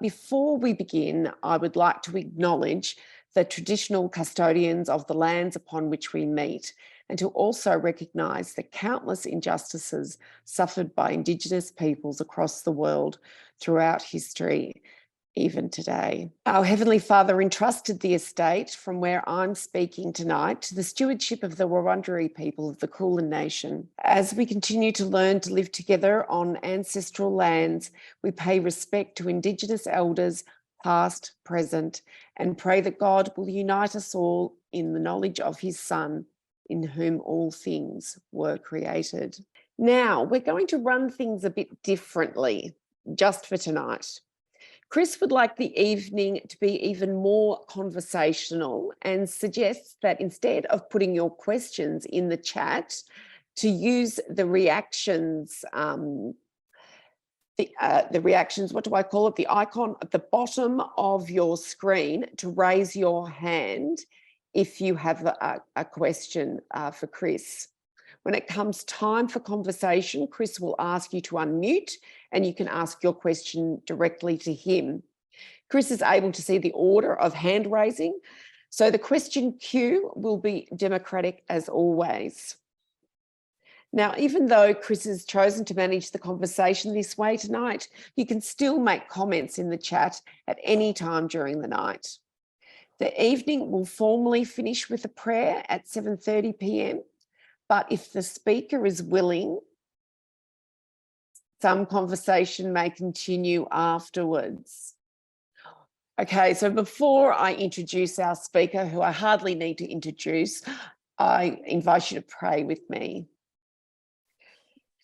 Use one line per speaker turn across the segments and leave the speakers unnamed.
before we begin, I would like to acknowledge the traditional custodians of the lands upon which we meet, and to also recognise the countless injustices suffered by Indigenous peoples across the world throughout history, even today. Our Heavenly Father entrusted the estate from where I'm speaking tonight to the stewardship of the Wurundjeri people of the Kulin Nation. As we continue to learn to live together on ancestral lands, we pay respect to Indigenous elders, past, present, and pray that God will unite us all in the knowledge of his Son, in whom all things were created. Now, we're going to run things a bit differently, just for tonight. Chris would like the evening to be even more conversational and suggests that instead of putting your questions in the chat, to use the reactions, the reactions, what do I call it? The icon at the bottom of your screen to raise your hand if you have a question for Chris. When it comes time for conversation, Chris will ask you to unmute and you can ask your question directly to him. Chris is able to see the order of hand raising, so the question queue will be democratic as always. Now, even though Chris has chosen to manage the conversation this way tonight, you can still make comments in the chat at any time during the night. The evening will formally finish with a prayer at 7:30 p.m. But if the speaker is willing, some conversation may continue afterwards. Okay, so before I introduce our speaker, who I hardly need to introduce, I invite you to pray with me.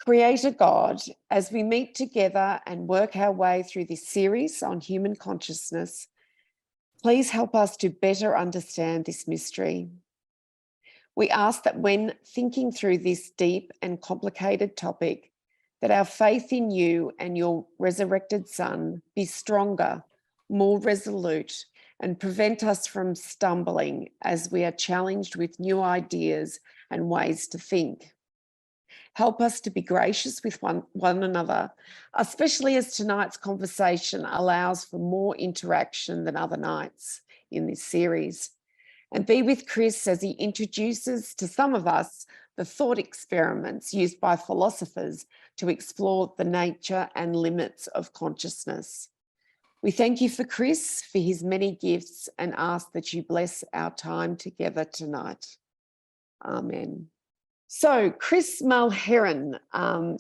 Creator God, as we meet together and work our way through this series on human consciousness, please help us to better understand this mystery. We ask that when thinking through this deep and complicated topic, that our faith in you and your resurrected Son be stronger, more resolute, and prevent us from stumbling as we are challenged with new ideas and ways to think. Help us to be gracious with one another, especially as tonight's conversation allows for more interaction than other nights in this series. And be with Chris as he introduces to some of us the thought experiments used by philosophers to explore the nature and limits of consciousness. We thank you for Chris, for his many gifts, and ask that you bless our time together tonight. Amen. So Chris Mulherin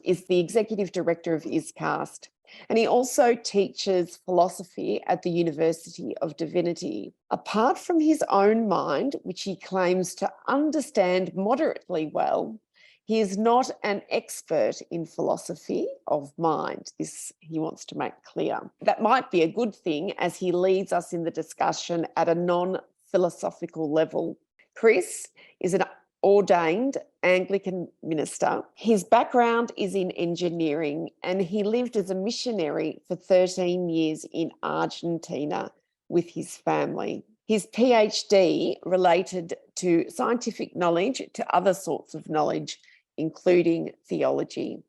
is the Executive Director of ISCAST, and he also teaches philosophy at the University of Divinity. Apart from his own mind, which he claims to understand moderately well, he is not an expert in philosophy of mind. This he wants to make clear. That might be a good thing as he leads us in the discussion at a non-philosophical level. Chris is an ordained Anglican minister. His background is in engineering and he lived as a missionary for 13 years in Argentina with his family. His PhD related to scientific knowledge to other sorts of knowledge, including theology.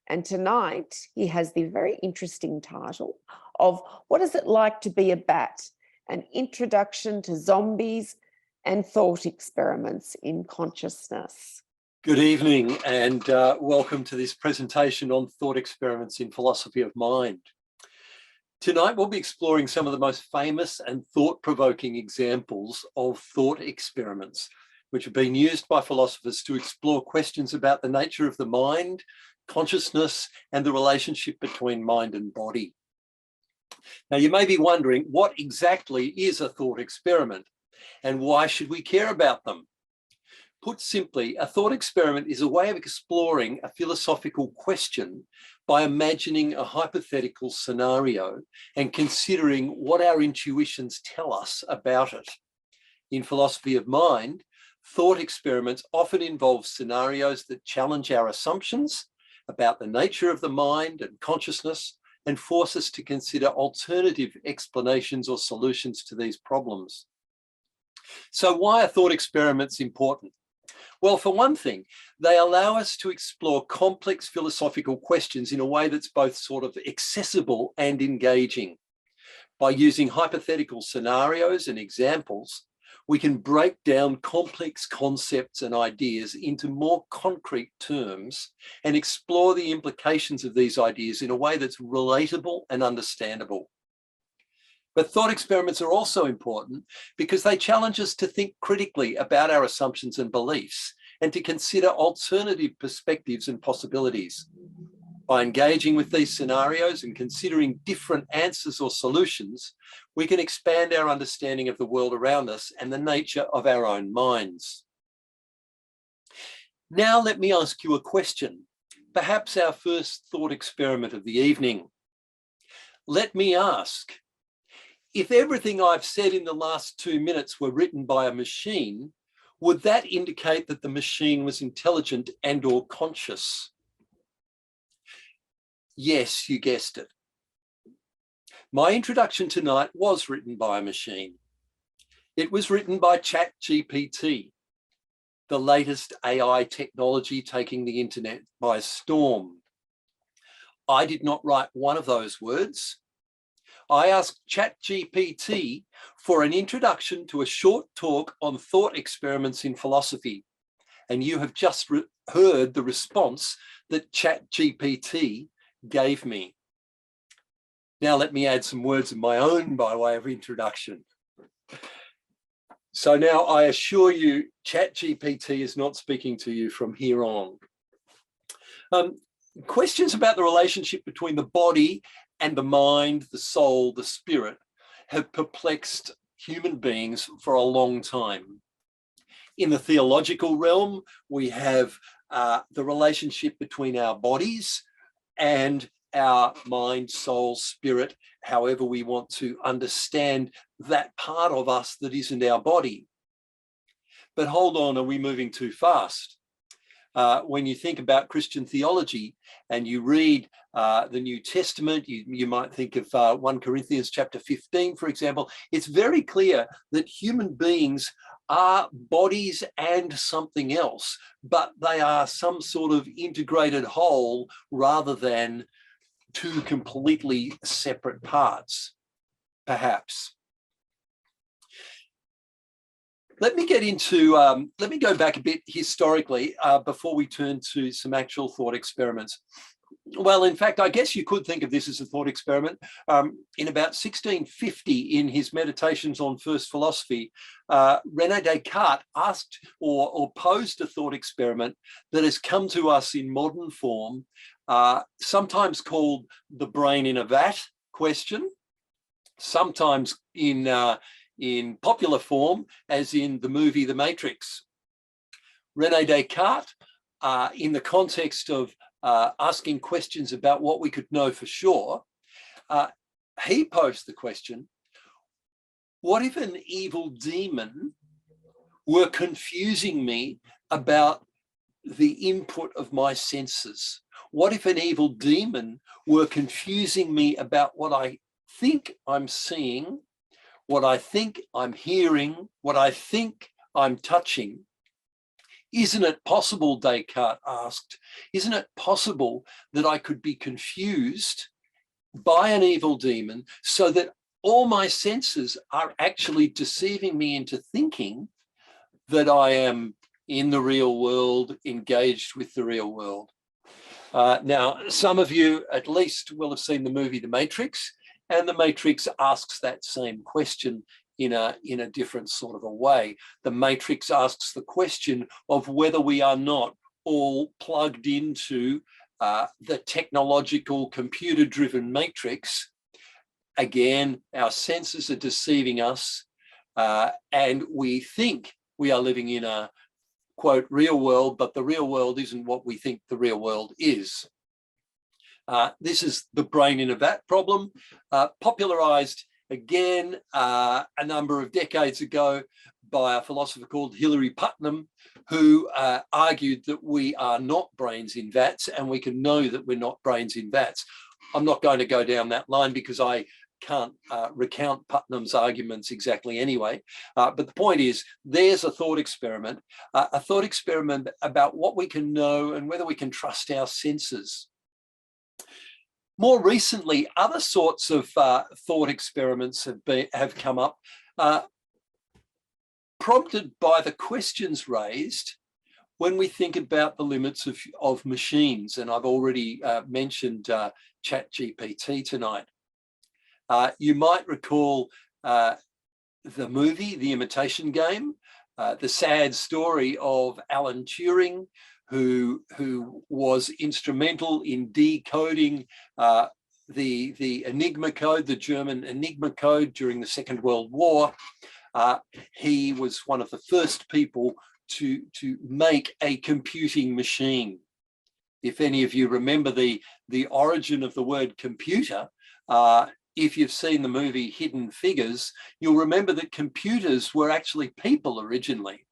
And tonight he has the very interesting title of What is it like to be a bat? An introduction to zombies and thought experiments in consciousness.
Good evening and welcome to this presentation on thought experiments in philosophy of mind. Tonight we'll be exploring some of the most famous and thought-provoking examples of thought experiments, which have been used by philosophers to explore questions about the nature of the mind, consciousness, and the relationship between mind and body. Now you may be wondering, what exactly is a thought experiment? And why should we care about them? Put simply, a thought experiment is a way of exploring a philosophical question by imagining a hypothetical scenario and considering what our intuitions tell us about it. In philosophy of mind, thought experiments often involve scenarios that challenge our assumptions about the nature of the mind and consciousness and force us to consider alternative explanations or solutions to these problems. So why are thought experiments important? Well, for one thing, they allow us to explore complex philosophical questions in a way that's both sort of accessible and engaging. By using hypothetical scenarios and examples, we can break down complex concepts and ideas into more concrete terms and explore the implications of these ideas in a way that's relatable and understandable. But thought experiments are also important because they challenge us to think critically about our assumptions and beliefs and to consider alternative perspectives and possibilities. By engaging with these scenarios and considering different answers or solutions, we can expand our understanding of the world around us and the nature of our own minds. Now let me ask you a question, perhaps our first thought experiment of the evening. Let me ask, if everything I've said in the last 2 minutes were written by a machine, would that indicate that the machine was intelligent and or conscious? Yes, you guessed it. My introduction tonight was written by a machine. It was written by ChatGPT, the latest AI technology taking the internet by storm. I did not write one of those words. I asked ChatGPT for an introduction to a short talk on thought experiments in philosophy, and you have just heard the response that ChatGPT gave me. Now let me add some words of my own by way of introduction. So now I assure you, ChatGPT is not speaking to you from here on. Questions about the relationship between the body and the mind, the soul, the spirit, have perplexed human beings for a long time. In the theological realm, we have the relationship between our bodies and our mind, soul, spirit, however we want to understand that part of us that isn't our body. But hold on, are we moving too fast? When you think about Christian theology and you read the New Testament, you might think of 1 Corinthians chapter 15, for example. It's very clear that human beings are bodies and something else, but they are some sort of integrated whole rather than two completely separate parts, perhaps. Let me get into, let me go back a bit historically before we turn to some actual thought experiments. Well, in fact, I guess you could think of this as a thought experiment. In about 1650, in his Meditations on First Philosophy, René Descartes asked or posed a thought experiment that has come to us in modern form, sometimes called the brain in a vat question, sometimes in popular form, as in the movie The Matrix. René Descartes, in the context of asking questions about what we could know for sure, he posed the question, what if an evil demon were confusing me about the input of my senses? What if an evil demon were confusing me about what I think I'm seeing, what I think I'm hearing, what I think I'm touching? Isn't it possible, Descartes asked, isn't it possible that I could be confused by an evil demon so that all my senses are actually deceiving me into thinking that I am in the real world, engaged with the real world? Now, some of you at least will have seen the movie The Matrix, and The Matrix asks that same question in a different sort of a way. The Matrix asks the question of whether we are not all plugged into the technological computer-driven matrix. Again, our senses are deceiving us, and we think we are living in a, quote, real world, but the real world isn't what we think the real world is. This is the brain in a vat problem, popularized again a number of decades ago by a philosopher called Hilary Putnam, who argued that we are not brains in vats and we can know that we're not brains in vats. I'm not going to go down that line because I can't recount Putnam's arguments exactly anyway. But the point is, there's a thought experiment about what we can know and whether we can trust our senses. More recently, other sorts of thought experiments have come up, prompted by the questions raised when we think about the limits of machines. And I've already mentioned ChatGPT tonight. You might recall the movie, The Imitation Game, the sad story of Alan Turing, who was instrumental in decoding the Enigma code, the German Enigma code during the Second World War. He was one of the first people to make a computing machine. If any of you remember the origin of the word computer, if you've seen the movie Hidden Figures, you'll remember that computers were actually people originally.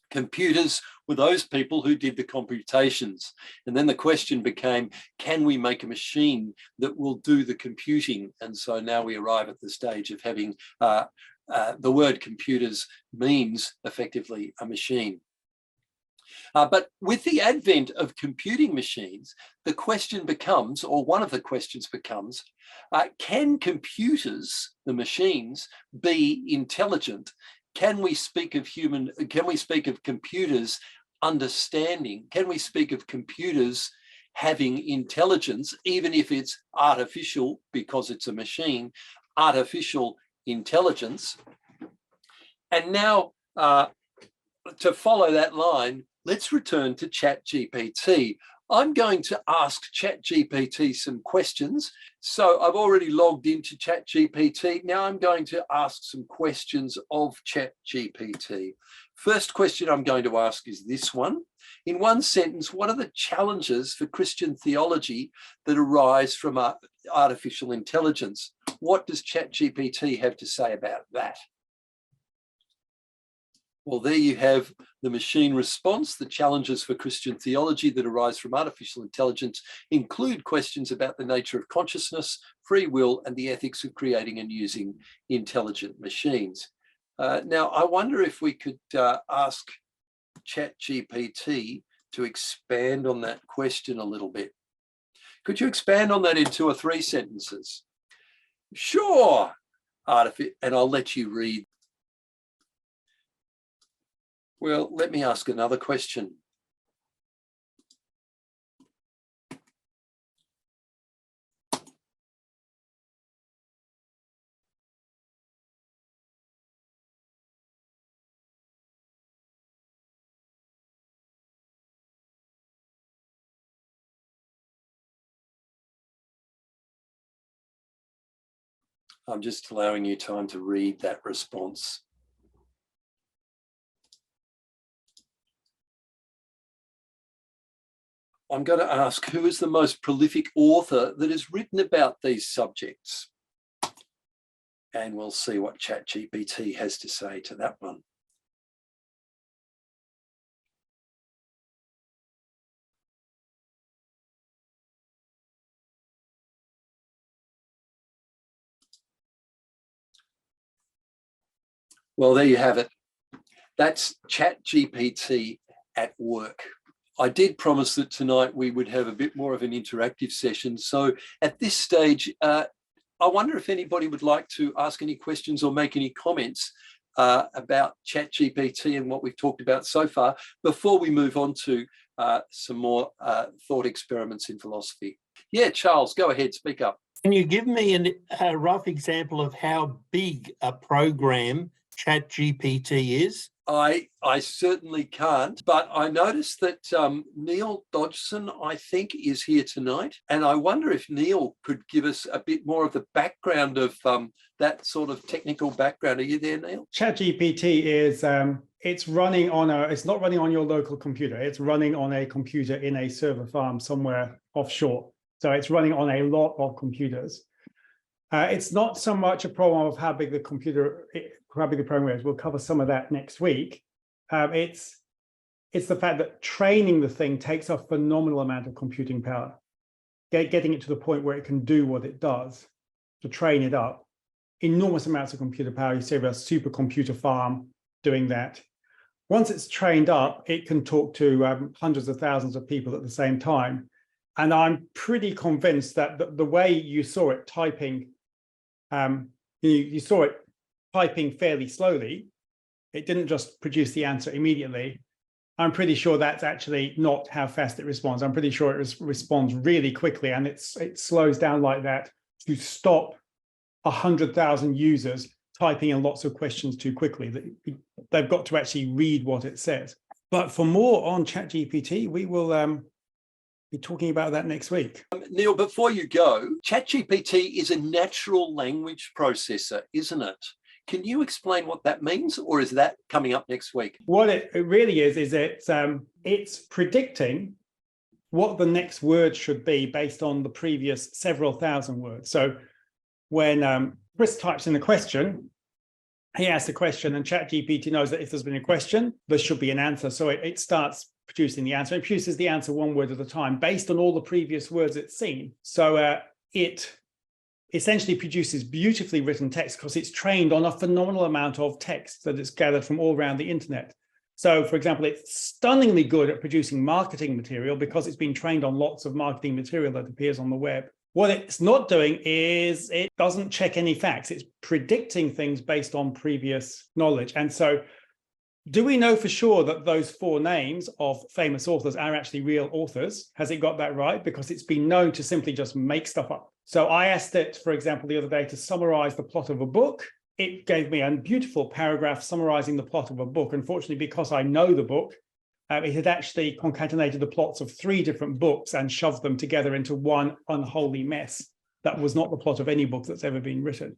Computers were those people who did the computations. And then the question became, can we make a machine that will do the computing? And so now we arrive at the stage of having the word computers means effectively a machine. But with the advent of computing machines, the question becomes, or one of the questions becomes, can computers, the machines, be intelligent? Can we speak of computers understanding? Can we speak of computers having intelligence, even if it's artificial because it's a machine, artificial intelligence? And now, to follow that line, let's return to ChatGPT. I'm going to ask ChatGPT some questions. So I've already logged into ChatGPT. Now I'm going to ask some questions of ChatGPT. First question I'm going to ask is this one. In one sentence, what are the challenges for Christian theology that arise from artificial intelligence? What does ChatGPT have to say about that? Well, there you have the machine response. The challenges for Christian theology that arise from artificial intelligence include questions about the nature of consciousness, free will, and the ethics of creating and using intelligent machines. Now, I wonder if we could ask ChatGPT to expand on that question a little bit. Could you expand on that in 2 or 3 sentences? Sure, and I'll let you read. Well, let me ask another question. I'm just allowing you time to read that response. I'm going to ask, who is the most prolific author that has written about these subjects? And we'll see what ChatGPT has to say to that one. Well, there you have it. That's ChatGPT at work. I did promise that tonight we would have a bit more of an interactive session. So at this stage, I wonder if anybody would like to ask any questions or make any comments about ChatGPT and what we've talked about so far before we move on to some more thought experiments in philosophy. Yeah, Charles, go ahead, speak up.
Can you give me a rough example of how big a program ChatGPT is?
I certainly can't, but I noticed that Neil Dodgson, I think, is here tonight. And I wonder if Neil could give us a bit more of the background of that sort of technical background. Are you there, Neil?
ChatGPT is, it's not running on your local computer. It's running on a computer in a server farm somewhere offshore. So it's running on a lot of computers. It's not so much a problem of how big the program is. We'll cover some of that next week. It's the fact that training the thing takes a phenomenal amount of computing power. Getting it to the point where it can do what it does, to train it up, enormous amounts of computer power. You see a supercomputer farm doing that. Once it's trained up, it can talk to hundreds of thousands of people at the same time. And I'm pretty convinced that the way you saw it typing, you saw it typing fairly slowly. It didn't just produce the answer immediately. I'm pretty sure that's actually not how fast it responds. I'm pretty sure it responds really quickly, and it slows down like that to stop 100,000 users typing in lots of questions too quickly. They've got to actually read what it says. But for more on ChatGPT, we will be talking about that next week.
Neil, before you go, ChatGPT is a natural language processor, isn't it? Can you explain what that means, or is that coming up next week?
What it really is it's predicting what the next word should be based on the previous several thousand words. So when Chris types in a question, he asks a question, and ChatGPT knows that if there's been a question, there should be an answer. So it starts producing the answer. It produces the answer one word at a time based on all the previous words it's seen. So it essentially produces beautifully written text because it's trained on a phenomenal amount of text that it's gathered from all around the internet. So, for example, it's stunningly good at producing marketing material because it's been trained on lots of marketing material that appears on the web. What it's not doing is it doesn't check any facts. It's predicting things based on previous knowledge. And so do we know for sure that those 4 names of famous authors are actually real authors? Has it got that right? Because it's been known to simply just make stuff up. So I asked it, for example, the other day to summarize the plot of a book. It gave me a beautiful paragraph summarizing the plot of a book. Unfortunately, because I know the book, it had actually concatenated the plots of 3 different books and shoved them together into one unholy mess. That was not the plot of any book that's ever been written.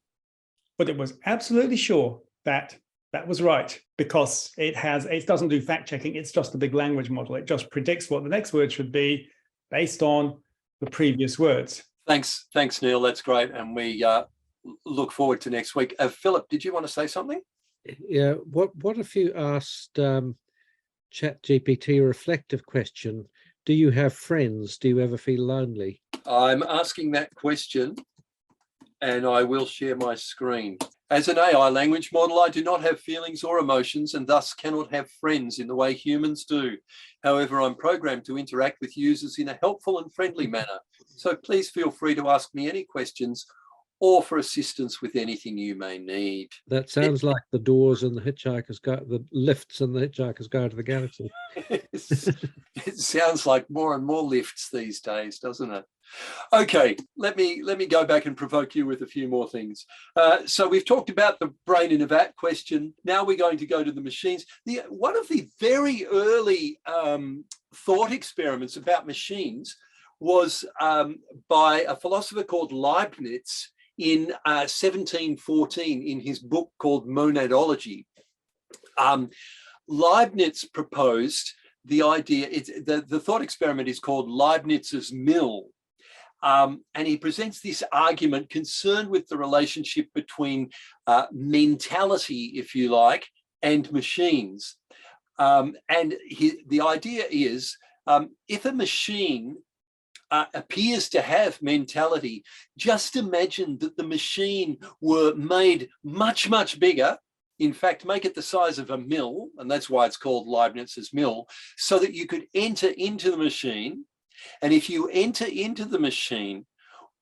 But it was absolutely sure that that was right, because it doesn't do fact checking. It's just a big language model. It just predicts what the next word should be based on the previous words.
Thanks, Neil. That's great. And we look forward to next week. Philip, did you want to say something?
Yeah. What if you asked ChatGPT a reflective question? Do you have friends? Do you ever feel lonely?
I'm asking that question, and I will share my screen. As an AI language model, I do not have feelings or emotions and thus cannot have friends in the way humans do. However, I'm programmed to interact with users in a helpful and friendly manner. So please feel free to ask me any questions or for assistance with anything you may need.
That sounds like the doors and the hitchhiker's guide, the lifts and the hitchhiker's guide to the galaxy.
It sounds like more and more lifts these days, doesn't it? Okay, let me go back and provoke you with a few more things. So we've talked about the brain in a vat question. Now we're going to go to the machines. One of the very early thought experiments about machines was by a philosopher called Leibniz in 1714 in his book called Monadology. Leibniz proposed the idea, the thought experiment is called Leibniz's mill. And he presents this argument concerned with the relationship between mentality, if you like, and machines. And the idea is if a machine appears to have mentality, just imagine that the machine were made much, much bigger. In fact, make it the size of a mill, and that's why it's called Leibniz's mill, so that you could enter into the machine. And if you enter into the machine,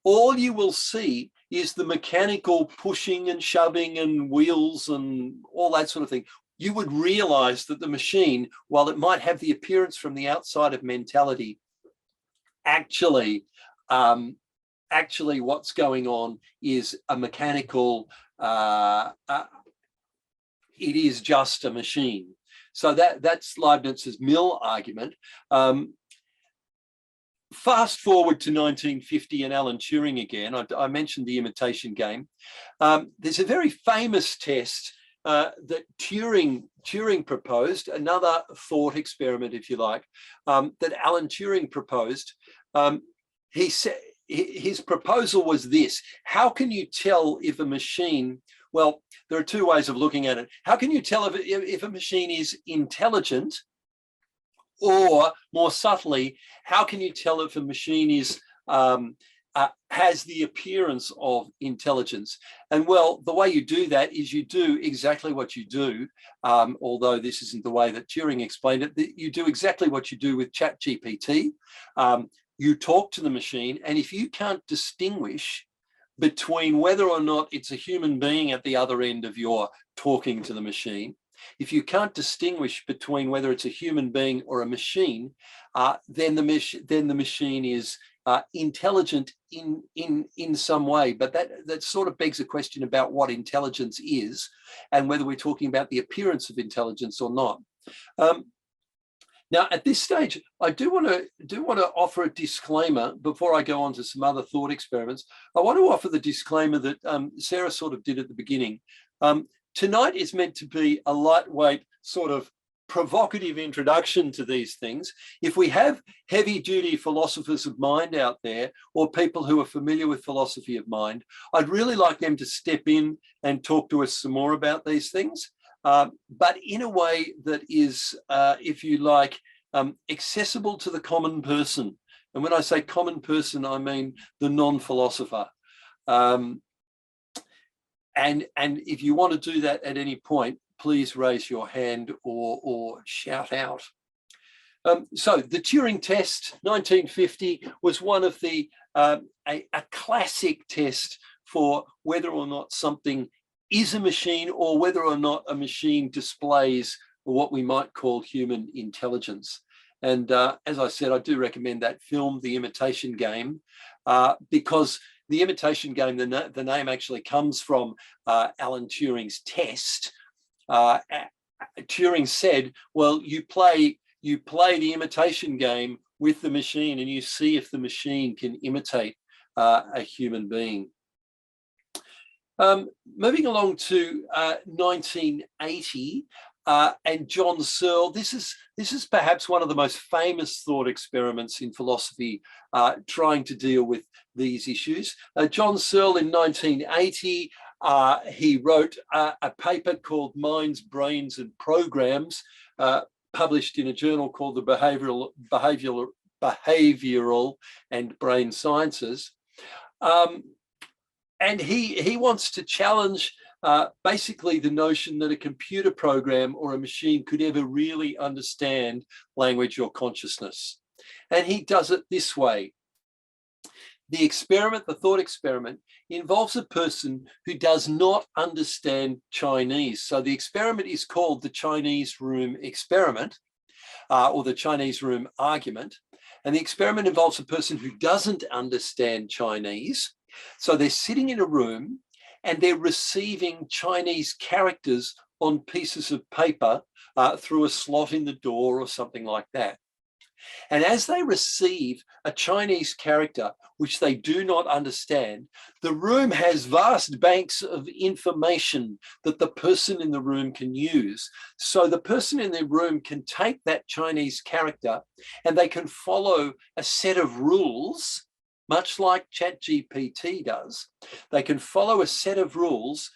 all you will see is the mechanical pushing and shoving and wheels and all that sort of thing. You would realize that the machine, while it might have the appearance from the outside of mentality, actually what's going on is a mechanical, it is just a machine. So that's Leibniz's mill argument. Fast forward to 1950 and Alan Turing again. I mentioned the imitation game. There's a very famous test that Turing proposed, another thought experiment, if you like, that Alan Turing proposed. He said his proposal was this: how can you tell if a machine, well, there are 2 ways of looking at it. How can you tell if a machine is intelligent? Or more subtly, how can you tell if a machine is has the appearance of intelligence? And well, the way you do that is you do exactly what you do, although this isn't the way that Turing explained it. You do exactly what you do with ChatGPT. you talk to the machine, and if you can't distinguish between whether or not it's a human being at the other end of your talking to the machine, if you can't distinguish between whether it's a human being or a machine, then the machine is intelligent in some way. But that sort of begs a question about what intelligence is and whether we're talking about the appearance of intelligence or not. Now, at this stage, I do want to offer a disclaimer before I go on to some other thought experiments. I want to offer the disclaimer that Sarah sort of did at the beginning. Tonight is meant to be a lightweight, sort of provocative introduction to these things. If we have heavy-duty philosophers of mind out there, or people who are familiar with philosophy of mind, I'd really like them to step in and talk to us some more about these things. But in a way that is, if you like, accessible to the common person. And when I say common person, I mean the non-philosopher. And if you want to do that at any point, please raise your hand or shout out. So the Turing test, 1950, was one of the, a classic test for whether or not something is a machine or whether or not a machine displays what we might call human intelligence. And as I said, I do recommend that film, The Imitation Game, because The Imitation Game, the name actually comes from Alan Turing's test. Turing said, well, you play the imitation game with the machine and you see if the machine can imitate a human being. Moving along to 1980 and John Searle. This is perhaps one of the most famous thought experiments in philosophy trying to deal with these issues. John Searle in 1980, he wrote a paper called Minds, Brains and Programs, published in a journal called the Behavioral and Brain Sciences. And he wants to challenge basically the notion that a computer program or a machine could ever really understand language or consciousness. And he does it this way. The experiment, the thought experiment, involves a person who does not understand Chinese. So the experiment is called the Chinese room experiment, or the Chinese room argument. And the experiment involves a person who doesn't understand Chinese. So they're sitting in a room and they're receiving Chinese characters on pieces of paper through a slot in the door or something like that. And as they receive a Chinese character, which they do not understand, the room has vast banks of information that the person in the room can use. So the person in the room can take that Chinese character and they can follow a set of rules, much like ChatGPT does. They can follow a set of rules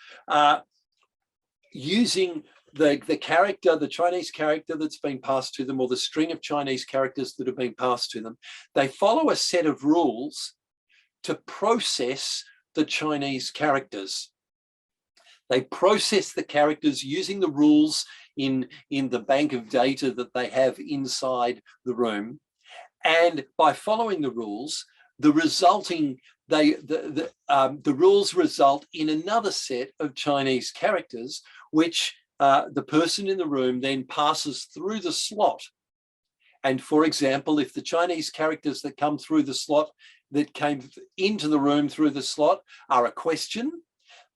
using the character, the Chinese character that's been passed to them, or the string of Chinese characters that have been passed to them. They follow a set of rules to process the Chinese characters. They process the characters using the rules in the bank of data that they have inside the room. And by following the rules, the rules result in another set of Chinese characters, which the person in the room then passes through the slot. And for example, if the Chinese characters that come through the slot, that came into the room through the slot, are a question,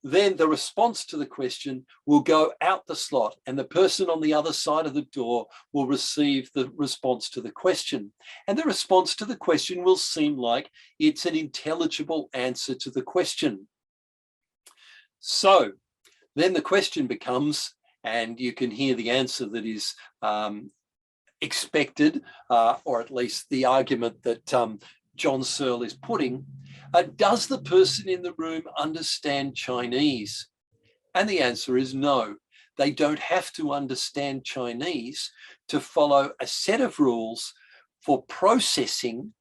then the response to the question will go out the slot and the person on the other side of the door will receive the response to the question. And the response to the question will seem like it's an intelligible answer to the question. So then the question becomes, and you can hear the answer that is expected, or at least the argument that John Searle is putting, does the person in the room understand Chinese? And the answer is no. They don't have to understand Chinese to follow a set of rules for processing,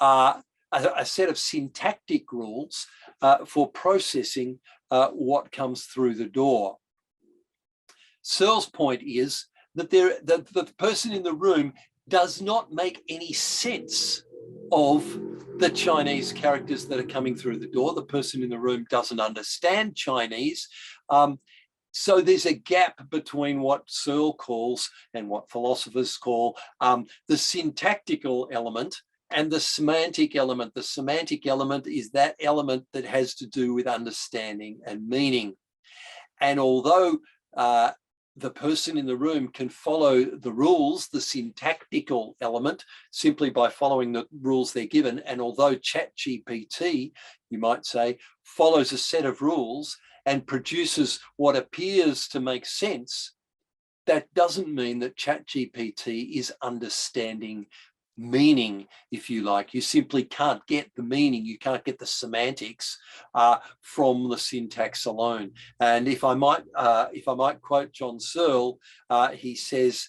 a set of syntactic rules for processing what comes through the door. Searle's point is that the person in the room does not make any sense of the Chinese characters that are coming through the door. The person in the room doesn't understand Chinese. So there's a gap between what Searle calls and what philosophers call the syntactical element and the semantic element. The semantic element is that element that has to do with understanding and meaning. And although the person in the room can follow the rules, the syntactical element, simply by following the rules they're given, and although ChatGPT, you might say, follows a set of rules and produces what appears to make sense, that doesn't mean that ChatGPT is understanding meaning, if you like. You simply can't get the meaning, you can't get the semantics from the syntax alone. And if I might quote John Searle, he says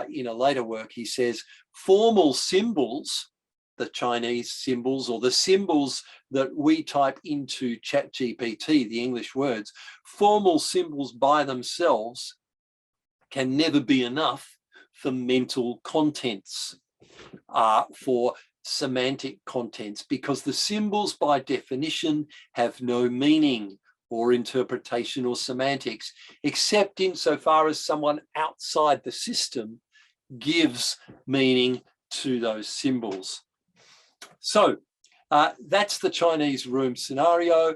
in a later work, he says, formal symbols, the Chinese symbols or the symbols that we type into ChatGPT, the English words, formal symbols by themselves can never be enough for mental contents, for semantic contents, because the symbols by definition have no meaning or interpretation or semantics, except insofar as someone outside the system gives meaning to those symbols. So that's the Chinese room scenario,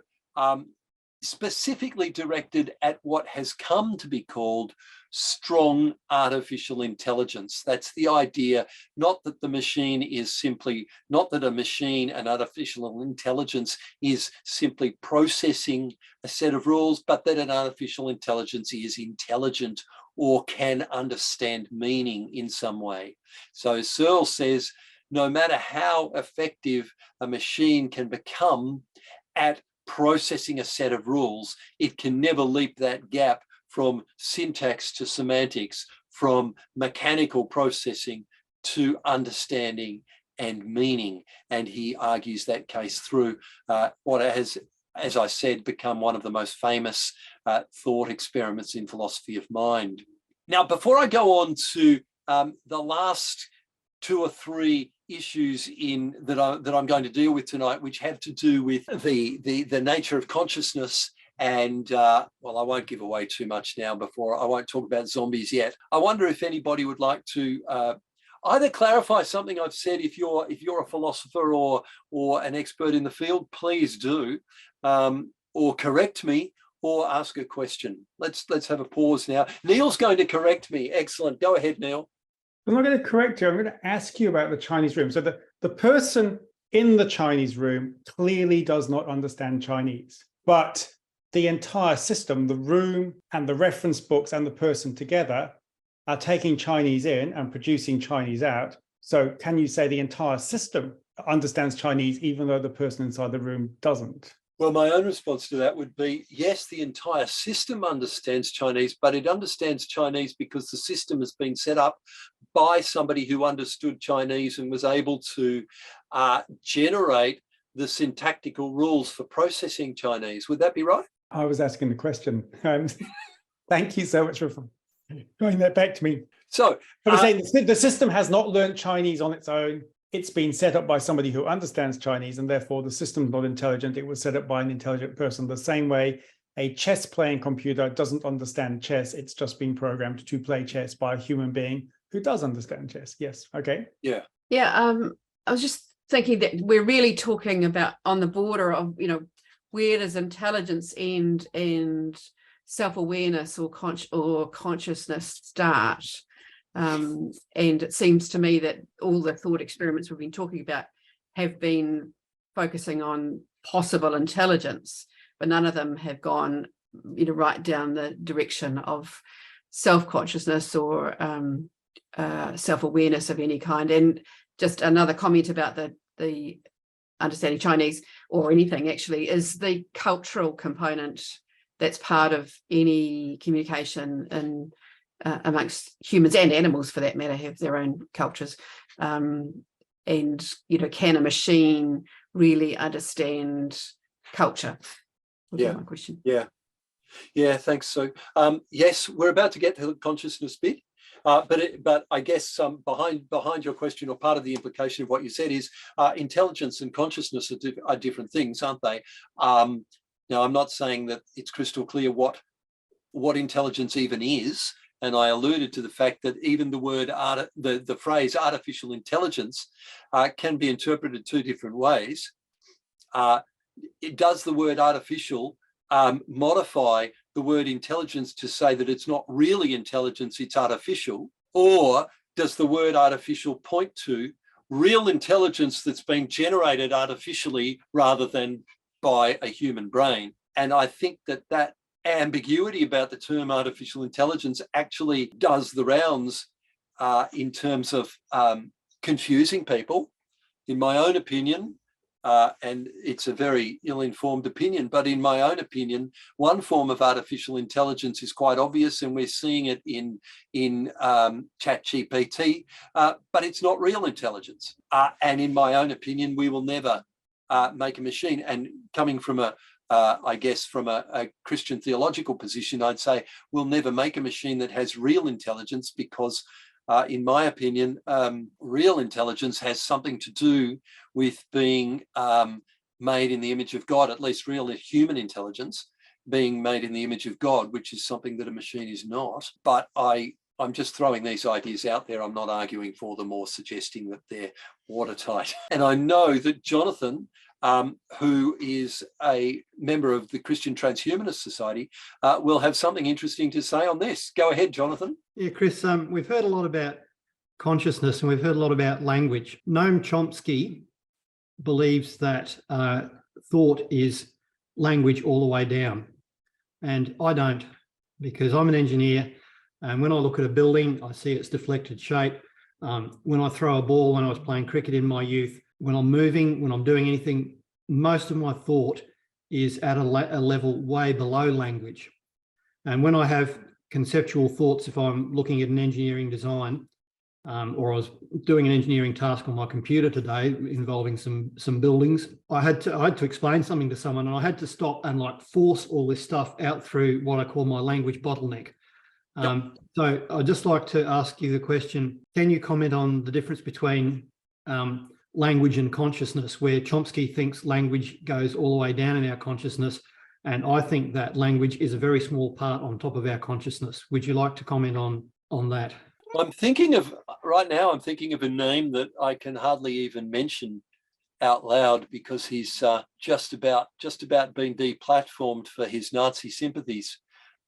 specifically directed at what has come to be called strong artificial intelligence. That's the idea, not that the machine is simply, not that a machine and artificial intelligence is simply processing a set of rules, but that an artificial intelligence is intelligent or can understand meaning in some way. So Searle says, no matter how effective a machine can become at processing a set of rules, it can never leap that gap from syntax to semantics, from mechanical processing to understanding and meaning. And he argues that case through what has, as I said, become one of the most famous thought experiments in philosophy of mind. Now, before I go on to the last two or three issues that I'm going to deal with tonight, which have to do with the nature of consciousness, and well, I won't give away too much now. I won't talk about zombies yet. I wonder if anybody would like to either clarify something I've said. If you're a philosopher or an expert in the field, please do, or correct me, or ask a question. Let's have a pause now. Neil's going to correct me. Excellent. Go ahead, Neil.
I'm not going to correct you. I'm going to ask you about the Chinese room. So the person in the Chinese room clearly does not understand Chinese, but the entire system, the room and the reference books and the person together are taking Chinese in and producing Chinese out. So can you say the entire system understands Chinese even though the person inside the room doesn't?
Well, my own response to that would be, yes, the entire system understands Chinese, but it understands Chinese because the system has been set up by somebody who understood Chinese and was able to generate the syntactical rules for processing Chinese. Would that be right?
I was asking the question. Thank you so much for going that back to me.
So,
I'm saying the system has not learned Chinese on its own. It's been set up by somebody who understands Chinese, and therefore the system's not intelligent. It was set up by an intelligent person. The same way a chess playing computer doesn't understand chess. It's just been programmed to play chess by a human being who does understand chess. Yes. Okay.
Yeah.
Yeah. I was just thinking that we're really talking about on the border of, where does intelligence end and self-awareness or consciousness start? And it seems to me that all the thought experiments we've been talking about have been focusing on possible intelligence, but none of them have gone, right down the direction of self-consciousness or self-awareness of any kind. And just another comment about the understanding Chinese or anything actually is the cultural component that's part of any communication and amongst humans and animals, for that matter, have their own cultures. And, can a machine really understand culture?
Yeah.
My question.
Yeah. Yeah, thanks. So, yes, we're about to get to the consciousness bit. But I guess behind your question, or part of the implication of what you said is intelligence and consciousness are different things, aren't they? Now, I'm not saying that it's crystal clear what intelligence even is, and I alluded to the fact that even the word the phrase artificial intelligence can be interpreted two different ways. Does the word artificial modify the word intelligence to say that it's not really intelligence, it's artificial? Or does the word artificial point to real intelligence that's been generated artificially rather than by a human brain? And I think that ambiguity about the term artificial intelligence actually does the rounds in terms of confusing people, in my own opinion. And it's a very ill-informed opinion, but in my own opinion, one form of artificial intelligence is quite obvious, and we're seeing it in ChatGPT, but it's not real intelligence. And in my own opinion, we will never make a machine. And coming from I guess from a Christian theological position, I'd say we'll never make a machine that has real intelligence, because in my opinion, real intelligence has something to do with being made in the image of God, at least real human intelligence being made in the image of God, which is something that a machine is not. But I'm just throwing these ideas out there. I'm not arguing for them or suggesting that they're watertight. And I know that Jonathan, who is a member of the Christian Transhumanist Society, will have something interesting to say on this. Go ahead, Jonathan.
Yeah, Chris, we've heard a lot about consciousness and we've heard a lot about language. Noam Chomsky believes that thought is language all the way down. And I don't, because I'm an engineer. And when I look at a building, I see its deflected shape. When I throw a ball, when I was playing cricket in my youth, when I'm moving, when I'm doing anything, most of my thought is at a level way below language. And when I have conceptual thoughts, if I'm looking at an engineering design, or I was doing an engineering task on my computer today involving some buildings, I had to explain something to someone, and I had to stop and like force all this stuff out through what I call my language bottleneck. So I'd just like to ask you the question, can you comment on the difference between language and consciousness, where Chomsky thinks language goes all the way down in our consciousness, and I think that language is a very small part on top of our consciousness? Would you like to comment on that?
Right now I'm thinking of a name that I can hardly even mention out loud, because he's just about been deplatformed for his Nazi sympathies.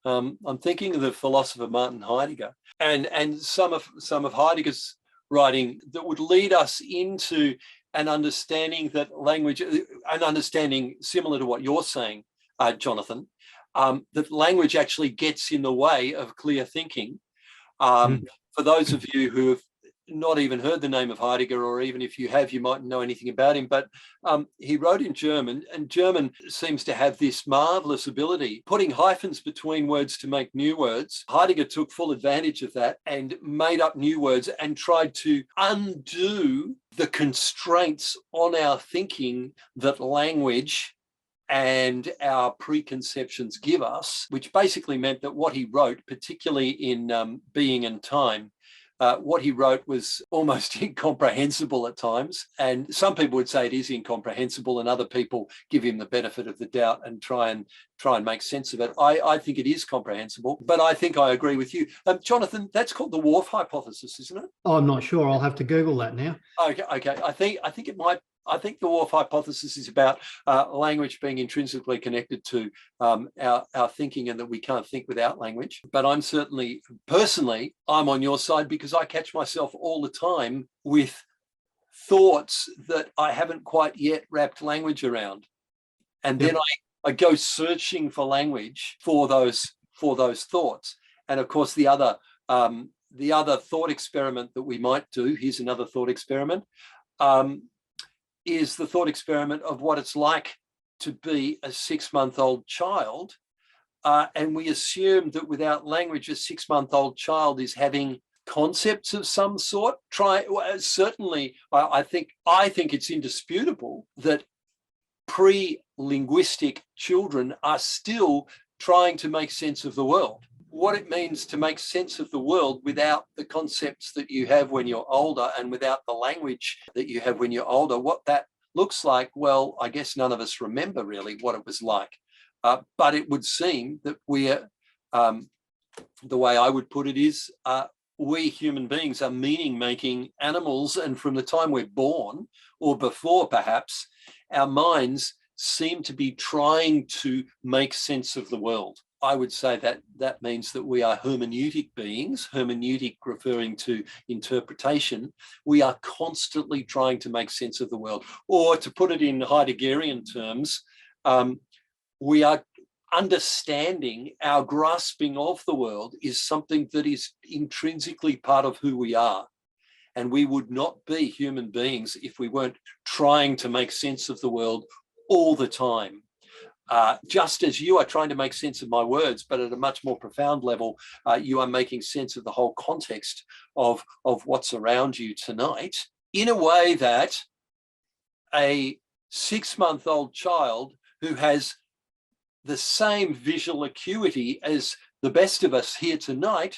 I'm thinking of the philosopher Martin Heidegger, and some of Heidegger's writing that would lead us into an understanding that language, an understanding similar to what you're saying, Jonathan, that language actually gets in the way of clear thinking. For those of you who have not even heard the name of Heidegger, or even if you have, you mightn't know anything about him, but he wrote in German, and German seems to have this marvelous ability, putting hyphens between words to make new words. Heidegger took full advantage of that and made up new words and tried to undo the constraints on our thinking that language and our preconceptions give us, which basically meant that what he wrote, particularly in Being and Time, what he wrote was almost incomprehensible at times. And some people would say it is incomprehensible, and other people give him the benefit of the doubt and try and make sense of it. I think it is comprehensible, but I think I agree with you. Jonathan, that's called the Whorf hypothesis, isn't it?
Oh, I'm not sure. I'll have to Google that now.
Okay. I think it might. I think the Whorf hypothesis is about language being intrinsically connected to our thinking, and that we can't think without language. But I'm certainly, personally, I'm on your side, because I catch myself all the time with thoughts that I haven't quite yet wrapped language around. And then I go searching for language for those thoughts. And of course, the other thought experiment that we might do, here's another thought experiment, is the thought experiment of what it's like to be a 6-month-old child. And we assume that without language, a 6-month-old child is having concepts of some sort. Certainly, I think it's indisputable that pre-linguistic children are still trying to make sense of the world. what it means to make sense of the world without the concepts that you have when you're older and without the language that you have when you're older. What that looks like, well, I guess none of us remember really what it was like. But it would seem that we're, the way I would put it is, we human beings are meaning-making animals, and from the time we're born, or before perhaps, our minds seem to be trying to make sense of the world. I would say that that means that we are hermeneutic beings, hermeneutic referring to interpretation. We are constantly trying to make sense of the world. Or to put it in Heideggerian terms, we are understanding, our grasping of the world is something that is intrinsically part of who we are. And we would not be human beings if we weren't trying to make sense of the world all the time. Just as you are trying to make sense of my words, but at a much more profound level, you are making sense of the whole context of what's around you tonight, in a way that a 6-month-old child who has the same visual acuity as the best of us here tonight,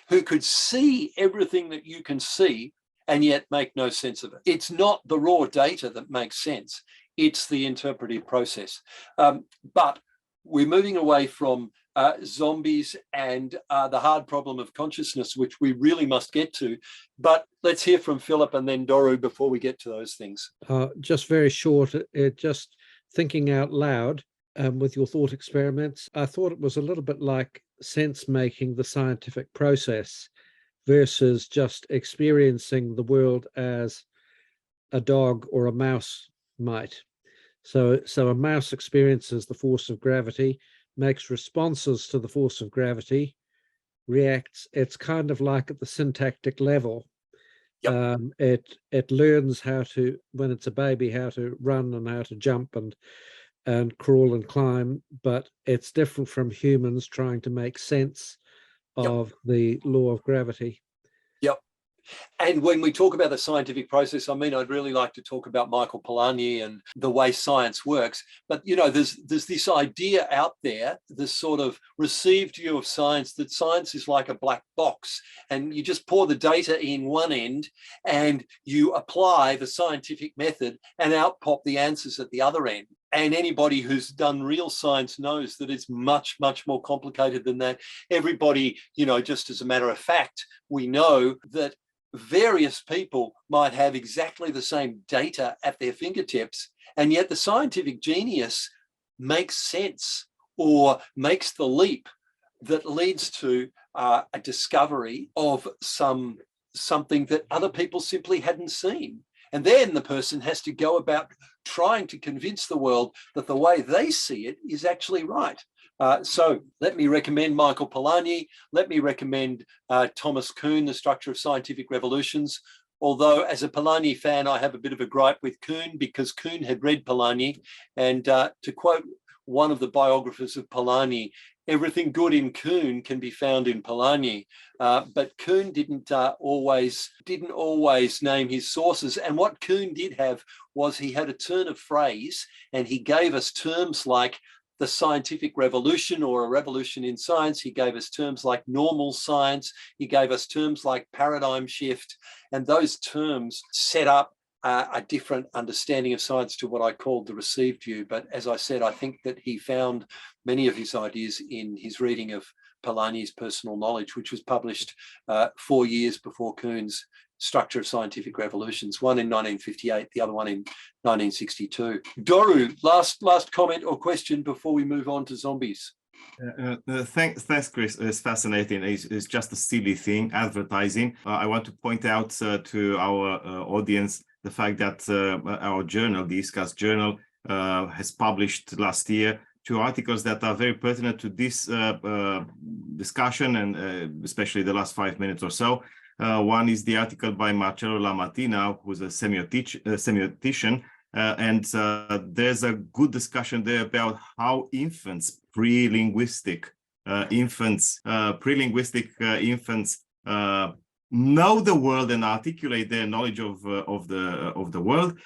who could see everything that you can see and yet make no sense of it. It's not the raw data that makes sense. It's the interpretive process. But we're moving away from zombies and the hard problem of consciousness, which we really must get to. But let's hear from Philip and then Doru before we get to those things.
Just very short, just thinking out loud with your thought experiments. I thought it was a little bit like sense making, the scientific process, versus just experiencing the world as a dog or a mouse might. So a mouse experiences the force of gravity, makes responses to the force of gravity, reacts. It's kind of like at the syntactic level.
Yep.
It learns how to, when it's a baby, how to run and how to jump and crawl and climb, but it's different from humans trying to make sense of the law of gravity.
Yep. And when we talk about the scientific process, I mean, I'd really like to talk about Michael Polanyi and the way science works. But, you know, there's this idea out there, this sort of received view of science, that science is like a black box and you just pour the data in one end and you apply the scientific method and out pop the answers at the other end. And anybody who's done real science knows that it's much, much more complicated than that. Everybody, you know, just as a matter of fact, we know that various people might have exactly the same data at their fingertips, and yet the scientific genius makes sense or makes the leap that leads to a discovery of something that other people simply hadn't seen. And then the person has to go about trying to convince the world that the way they see it is actually right. So let me recommend Michael Polanyi. Let me recommend Thomas Kuhn, The Structure of Scientific Revolutions. Although as a Polanyi fan, I have a bit of a gripe with Kuhn because Kuhn had read Polanyi. And to quote one of the biographers of Polanyi, everything good in Kuhn can be found in Polanyi. But Kuhn didn't always name his sources. And what Kuhn did have was he had a turn of phrase, and he gave us terms like the scientific revolution or a revolution in science. He gave us terms like normal science. He gave us terms like paradigm shift. And those terms set up a different understanding of science to what I called the received view. But as I said, I think that he found many of his ideas in his reading of Polanyi's Personal Knowledge, which was published 4 years before Kuhn's Structure of Scientific Revolutions, one in 1958, the other one in 1962. Doru, last comment or question before we move on to zombies.
Thanks, Chris. It's fascinating. It's just a silly thing, advertising. I want to point out to our audience the fact that our journal, the ISCAST journal, has published last year 2 articles that are very pertinent to this discussion, and especially the last 5 minutes or so. One is the article by Marcello Lamattina, who's a semiotician, and there's a good discussion there about how infants, pre-linguistic infants, know the world and articulate their knowledge of the world.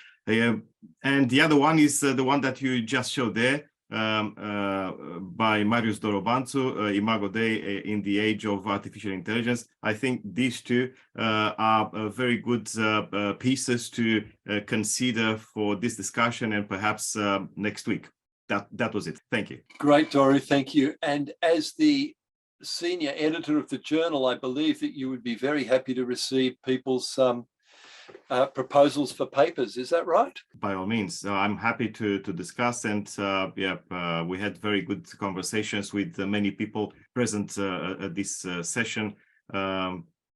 And the other one is the one that you just showed there, by Marius Dorobanțu, Imago Dei in the Age of Artificial Intelligence. I think these two are very good pieces to consider for this discussion, and perhaps next week. That was it. Thank you.
Great, Doru. Thank you. And as the senior editor of the journal, I believe that you would be very happy to receive people's proposals for papers. Is that right?
By all means, I'm happy to discuss, and we had very good conversations with many people present at this session,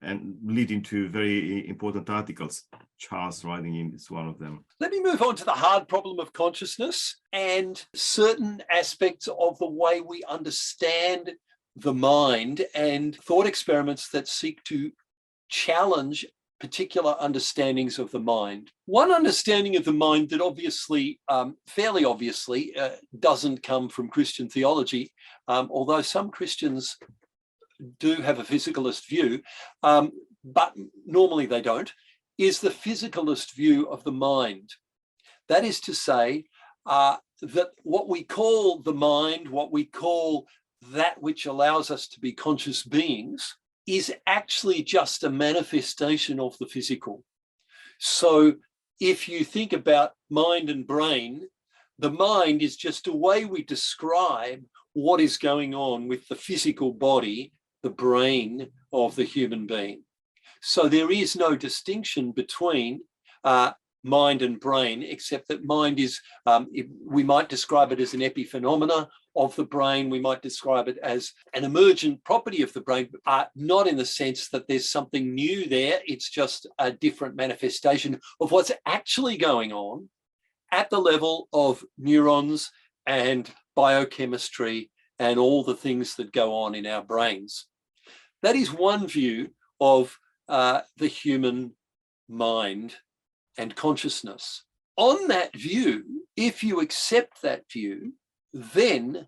and leading to very important articles. Charles writing in is one of them.
Let me move on to the hard problem of consciousness and certain aspects of the way we understand the mind, and thought experiments that seek to challenge particular understandings of the mind. One understanding of the mind that obviously, fairly obviously, doesn't come from Christian theology, although some Christians do have a physicalist view, but normally they don't, is the physicalist view of the mind. That is to say, that what we call the mind, what we call that which allows us to be conscious beings, is actually just a manifestation of the physical. So if you think about mind and brain, the mind is just a way we describe what is going on with the physical body, the brain of the human being. So there is no distinction between mind and brain, except that mind is, we might describe it as an epiphenomena of the brain. We might describe it as an emergent property of the brain, not in the sense that there's something new there. It's just a different manifestation of what's actually going on at the level of neurons and biochemistry and all the things that go on in our brains. That is one view of the human mind and consciousness. On that view, if you accept that view, then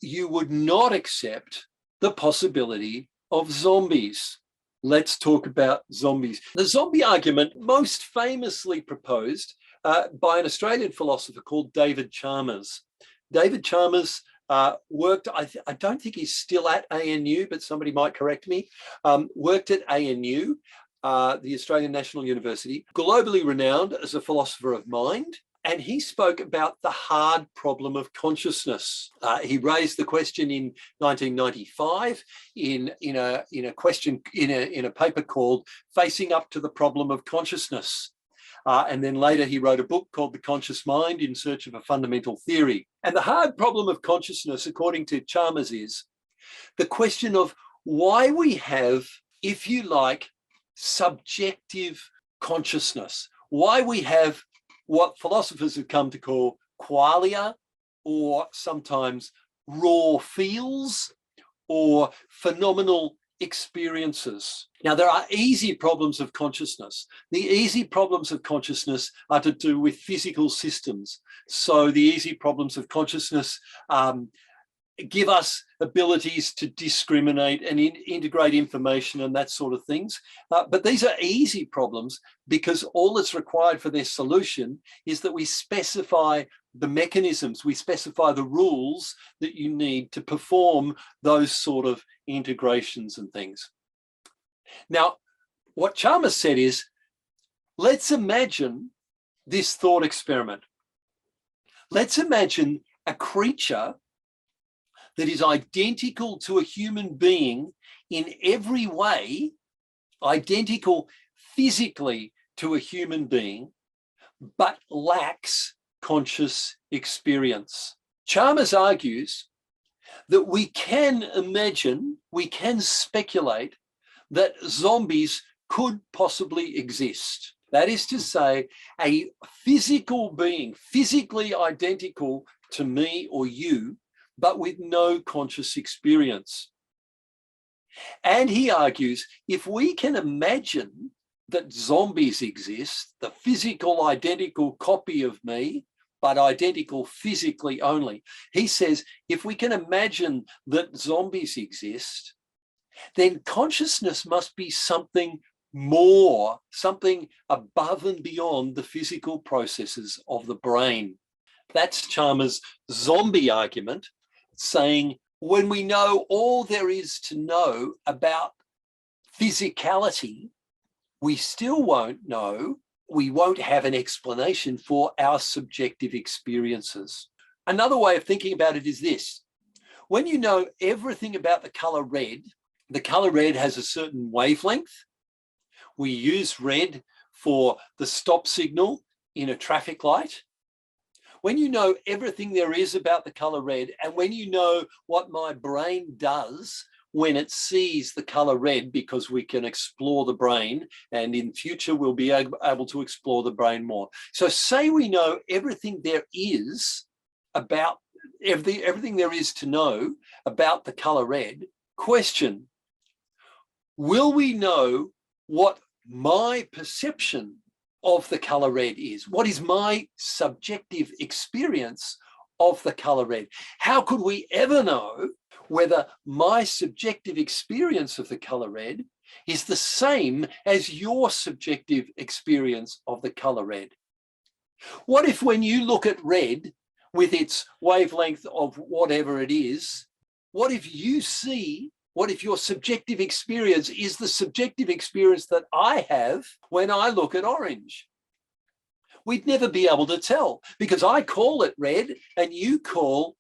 you would not accept the possibility of zombies. Let's talk about zombies. The zombie argument, most famously proposed by an Australian philosopher called David Chalmers. David Chalmers worked, I don't think he's still at ANU, but somebody might correct me, worked at ANU, the Australian National University, globally renowned as a philosopher of mind. And he spoke about the hard problem of consciousness. He raised the question in 1995 in a paper called "Facing Up to the Problem of Consciousness." And then later he wrote a book called The Conscious Mind in Search of a Fundamental Theory. And the hard problem of consciousness, according to Chalmers, is the question of why we have, if you like, subjective consciousness, why we have what philosophers have come to call qualia, or sometimes raw feels, or phenomenal experiences. Now, there are easy problems of consciousness. The easy problems of consciousness are to do with physical systems. So the easy problems of consciousness give us abilities to discriminate and integrate information and that sort of things. But these are easy problems because all that's required for their solution is that we specify the mechanisms, we specify the rules that you need to perform those sort of integrations and things. Now, what Chalmers said is, let's imagine this thought experiment. Let's imagine a creature that is identical to a human being in every way, identical physically to a human being, but lacks conscious experience. Chalmers argues that we can imagine, we can speculate that zombies could possibly exist. That is to say, a physical being, physically identical to me or you, but with no conscious experience. And he argues, if we can imagine that zombies exist, the physical identical copy of me, but identical physically only, he says, if we can imagine that zombies exist, then consciousness must be something more, something above and beyond the physical processes of the brain. That's Chalmers' zombie argument, saying when we know all there is to know about physicality, we still won't know, we won't have an explanation for our subjective experiences. Another way of thinking about it is this. When you know everything about the color red has a certain wavelength. We use red for the stop signal in a traffic light. When you know everything there is about the color red, and when you know what my brain does when it sees the color red, because we can explore the brain, and in future we'll be able to explore the brain more. So say we know everything there is about everything there is to know about the color red. Question: will we know what my perception of the color red is? What is my subjective experience of the color red? How could we ever know whether my subjective experience of the color red is the same as your subjective experience of the color red? What if when you look at red with its wavelength of whatever it is, what if your subjective experience is the subjective experience that I have when I look at orange? We'd never be able to tell, because I call it red and you call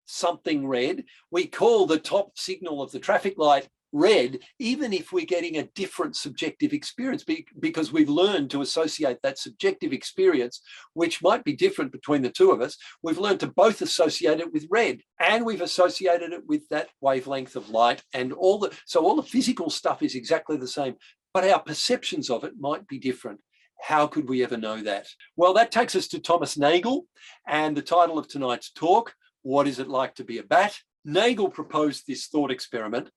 something red. We call the top signal of the traffic light red, even if we're getting a different subjective experience, because we've learned to associate that subjective experience, which might be different between the two of us. We've learned to both associate it with red, and we've associated it with that wavelength of light, and all the physical stuff is exactly the same, but our perceptions of it might be different. How could we ever know that? Well, that takes us to Thomas Nagel, and the title of tonight's talk, What is it like to be a bat? Nagel proposed this thought experiment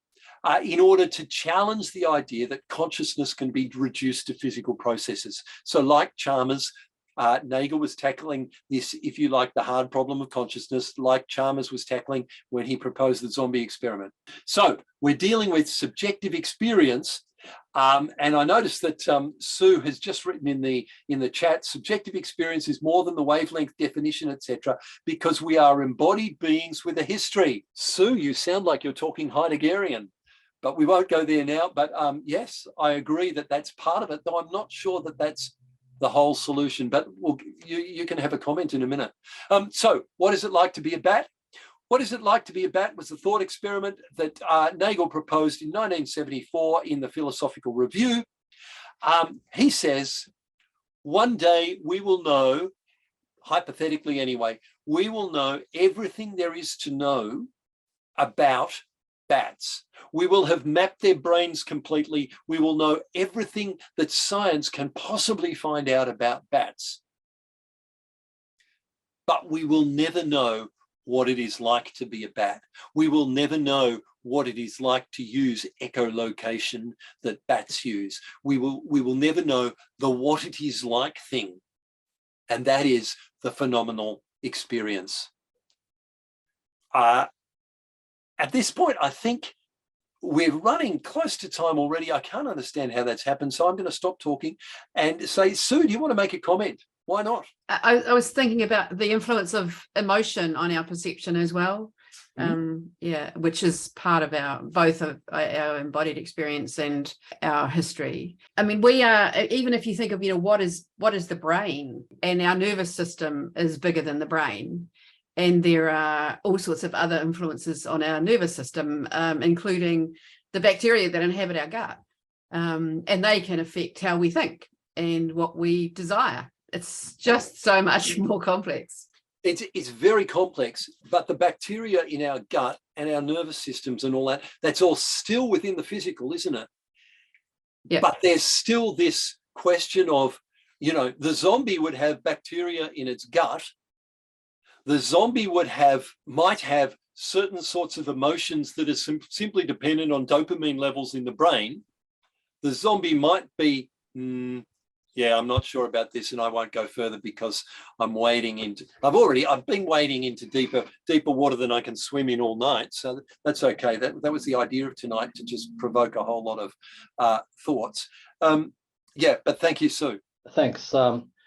in order to challenge the idea that consciousness can be reduced to physical processes. So like Chalmers, Nagel was tackling this, if you like, the hard problem of consciousness, like Chalmers was tackling when he proposed the zombie experiment. So we're dealing with subjective experience. And I noticed that Sue has just written in the chat, subjective experience is more than the wavelength definition, etc., because we are embodied beings with a history. Sue, you sound like you're talking Heideggerian, but we won't go there now. But yes, I agree that that's part of it, though I'm not sure that that's the whole solution, but you can have a comment in a minute. So what is it like to be a bat? What is it like to be a bat was the thought experiment that Nagel proposed in 1974 in the Philosophical Review. He says, one day we will know, hypothetically anyway, we will know everything there is to know about bats. We will have mapped their brains completely. We will know everything that science can possibly find out about bats. But we will never know what it is like to be a bat. We will never know what it is like to use echolocation that bats use. We will never know the what it is like thing, and that is the phenomenal experience. At this point, I think we're running close to time already. I can't understand how that's happened, so I'm going to stop talking and say, Sue, do you want to make a comment? Why not?
I was thinking about the influence of emotion on our perception as well. Yeah, which is part of both of our embodied experience and our history. I mean, we are, even if you think of, what is the brain, and our nervous system is bigger than the brain. And there are all sorts of other influences on our nervous system, including the bacteria that inhabit our gut. And they can affect how we think and what we desire. It's just so much more complex.
It's very complex, but the bacteria in our gut and our nervous systems and all that, that's all still within the physical, isn't it?
Yeah.
But there's still this question of, the zombie would have bacteria in its gut. The zombie might have certain sorts of emotions that are simply dependent on dopamine levels in the brain. The zombie might be, I'm not sure about this, and I won't go further because I'm wading into, I've been wading into deeper water than I can swim in all night. So that's okay. That was the idea of tonight, to just provoke a whole lot of thoughts. But thank you, Sue.
Thanks.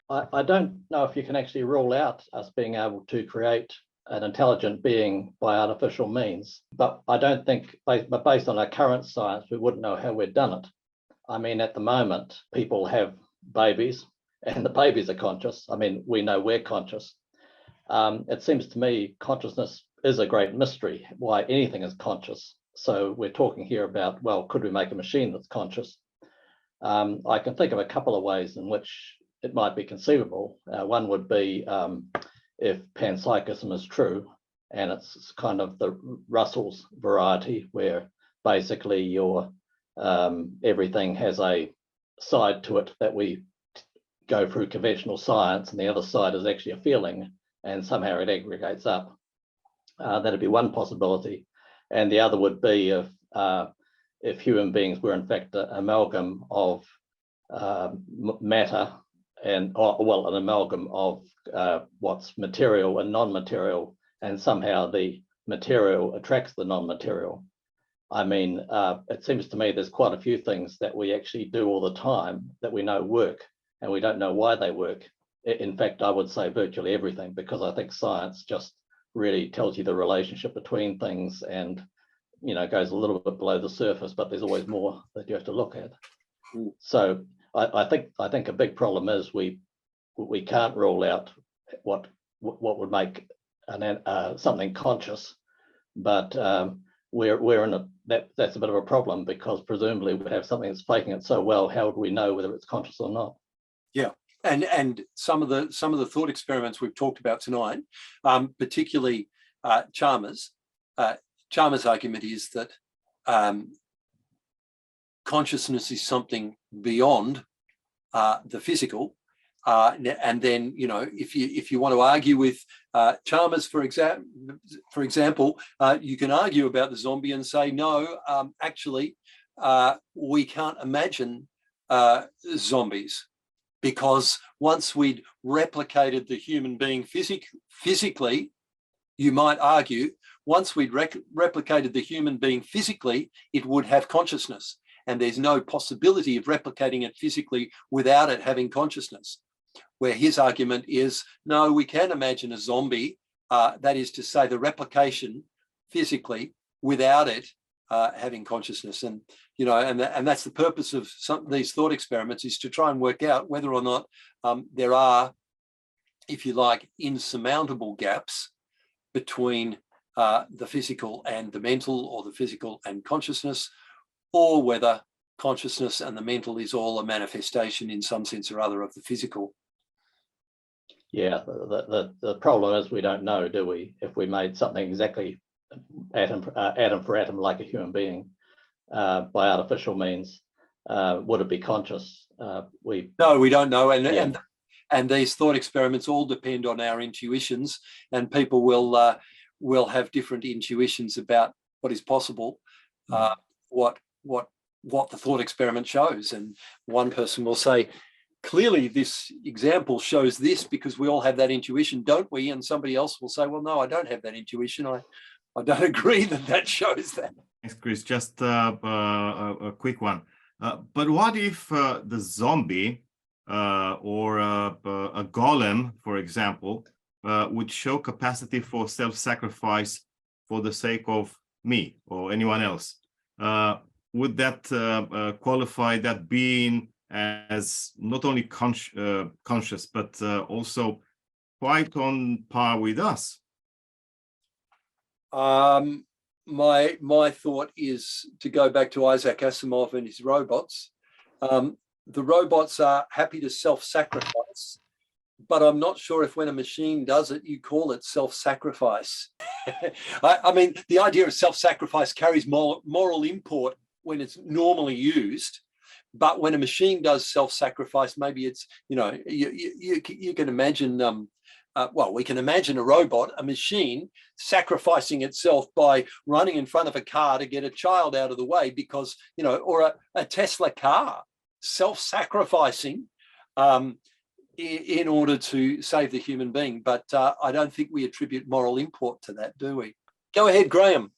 I don't know if you can actually rule out us being able to create an intelligent being by artificial means, but I don't think, based on our current science, we wouldn't know how we've done it. I mean, at the moment, people have babies and the babies are conscious. I mean, we know we're conscious. It seems to me consciousness is a great mystery, why anything is conscious. So we're talking here about, well, could we make a machine that's conscious? I can think of a couple of ways in which it might be conceivable. One would be if panpsychism is true, and it's kind of the Russell's variety, where basically your everything has a side to it that we go through conventional science, and the other side is actually a feeling, and somehow it aggregates up. That'd be one possibility. And the other would be if human beings were in fact an amalgam of matter and, well, an amalgam of what's material and non-material, and somehow the material attracts the non-material. I mean, it seems to me there's quite a few things that we actually do all the time that we know work, and we don't know why they work. In fact, I would say virtually everything, because I think science just really tells you the relationship between things and, you know, goes a little bit below the surface, but there's always more that you have to look at. So I think a big problem is we can't rule out what would make something conscious, but we're in that's a bit of a problem, because presumably we have something that's faking it so well. How would we know whether it's conscious or not?
Yeah, and some of the thought experiments we've talked about tonight, particularly Chalmers' argument is that consciousness is something beyond the physical, and then, you know, if you want to argue with Chalmers, for example, you can argue about the zombie and say, no, actually, we can't imagine zombies, because once we'd replicated the human being physically, you might argue, once we'd replicated the human being physically, it would have consciousness. And there's no possibility of replicating it physically without it having consciousness. Where his argument is, no, we can imagine a zombie, that is to say the replication physically without it having consciousness. And, you know, and that's the purpose of some of these thought experiments, is to try and work out whether or not there are, if you like, insurmountable gaps between the physical and the mental, or the physical and consciousness, or whether consciousness and the mental is all a manifestation in some sense or other of the physical.
Yeah, the problem is we don't know, do we? If we made something exactly atom for atom like a human being by artificial means, would it be conscious? No,
we don't know, and these thought experiments all depend on our intuitions, and people will have different intuitions about what is possible, what the thought experiment shows. And one person will say, clearly this example shows this because we all have that intuition, don't we? And somebody else will say, well, no, I don't have that intuition. I don't agree that shows that.
Thanks, Chris. Just a quick one. But what if the zombie or a golem, for example, would show capacity for self-sacrifice for the sake of me or anyone else? Would that qualify that being as not only conscious, but also quite on par with us?
My thought is to go back to Isaac Asimov and his robots. The robots are happy to self-sacrifice, but I'm not sure if when a machine does it, you call it self-sacrifice. I mean, the idea of self-sacrifice carries moral import when it's normally used, but when a machine does self-sacrifice, maybe it's, you know, you can imagine, well, we can imagine a robot, a machine, sacrificing itself by running in front of a car to get a child out of the way because, you know, or a Tesla car self-sacrificing in order to save the human being. But I don't think we attribute moral import to that, do we? Go ahead, Graham.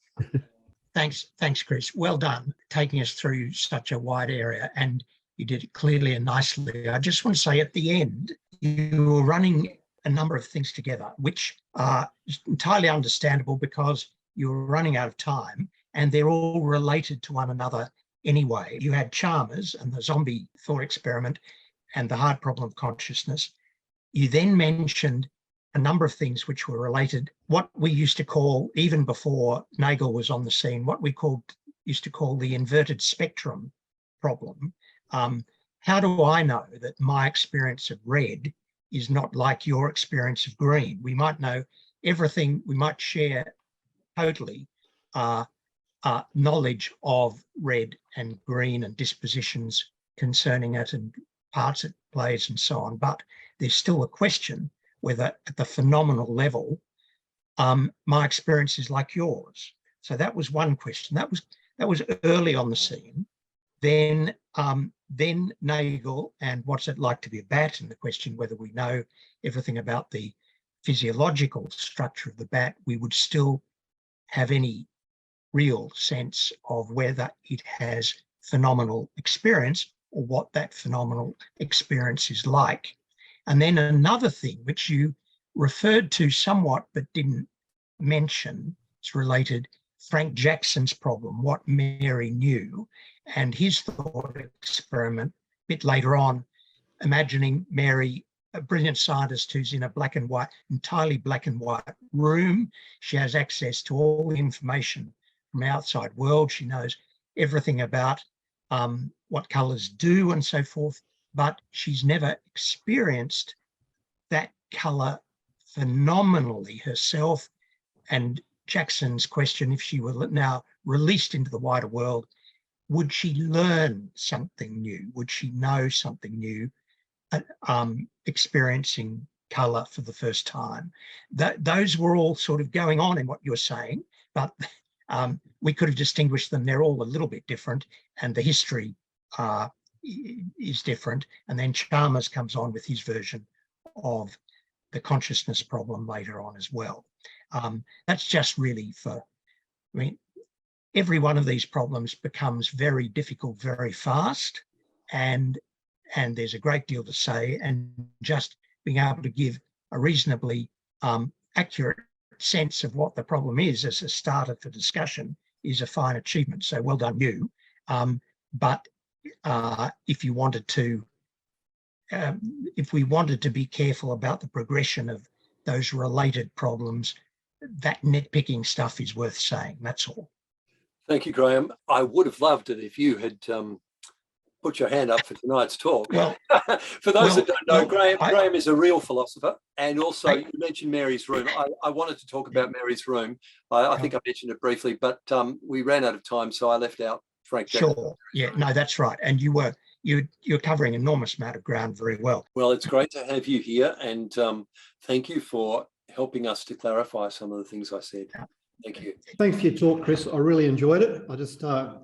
Thanks, Chris. Well done, taking us through such a wide area, and you did it clearly and nicely. I just want to say at the end, you were running a number of things together, which are entirely understandable because you were running out of time and they're all related to one another anyway. You had Chalmers and the zombie thought experiment and the hard problem of consciousness. You then mentioned a number of things which were related, what we used to call, even before Nagel was on the scene, what we used to call the inverted spectrum problem. How do I know that my experience of red is not like your experience of green? We might know everything, we might share totally knowledge of red and green and dispositions concerning it and parts it plays and so on, but there's still a question whether at the phenomenal level, my experience is like yours. So that was one question. That was early on the scene. Then Nagel and what's it like to be a bat, and the question whether we know everything about the physiological structure of the bat, we would still have any real sense of whether it has phenomenal experience or what that phenomenal experience is like. And then another thing which you referred to somewhat but didn't mention, it's related, Frank Jackson's problem, what Mary knew, and his thought experiment a bit later on, imagining Mary, a brilliant scientist who's in a black and white, entirely black and white room. She has access to all the information from the outside world. She knows everything about what colours do and so forth, but she's never experienced that colour phenomenally herself. And Jackson's question, if she were now released into the wider world, would she learn something new? Would she know something new, experiencing colour for the first time? Those were all sort of going on in what you're saying, but we could have distinguished them. They're all a little bit different, and the history is different. And then Chalmers comes on with his version of the consciousness problem later on as well. That's just really every one of these problems becomes very difficult very fast, and there's a great deal to say, and just being able to give a reasonably accurate sense of what the problem is as a starter for discussion is a fine achievement. So well done you. But if you wanted to, if we wanted to be careful about the progression of those related problems, that nitpicking stuff is worth saying. That's all.
Thank you, Graham. I would have loved it if you had put your hand up for tonight's talk.
Well,
for those that don't know,
well,
Graham is a real philosopher. And also, you mentioned Mary's Room. I wanted to talk about Mary's Room. I think I mentioned it briefly, but we ran out of time, so I left out Frank Jackson.
Sure. Yeah, no, that's right. And you're covering an enormous amount of ground very well.
Well, it's great to have you here, and thank you for helping us to clarify some of the things I said. Thank you.
Thanks for your talk, Chris. I really enjoyed it. I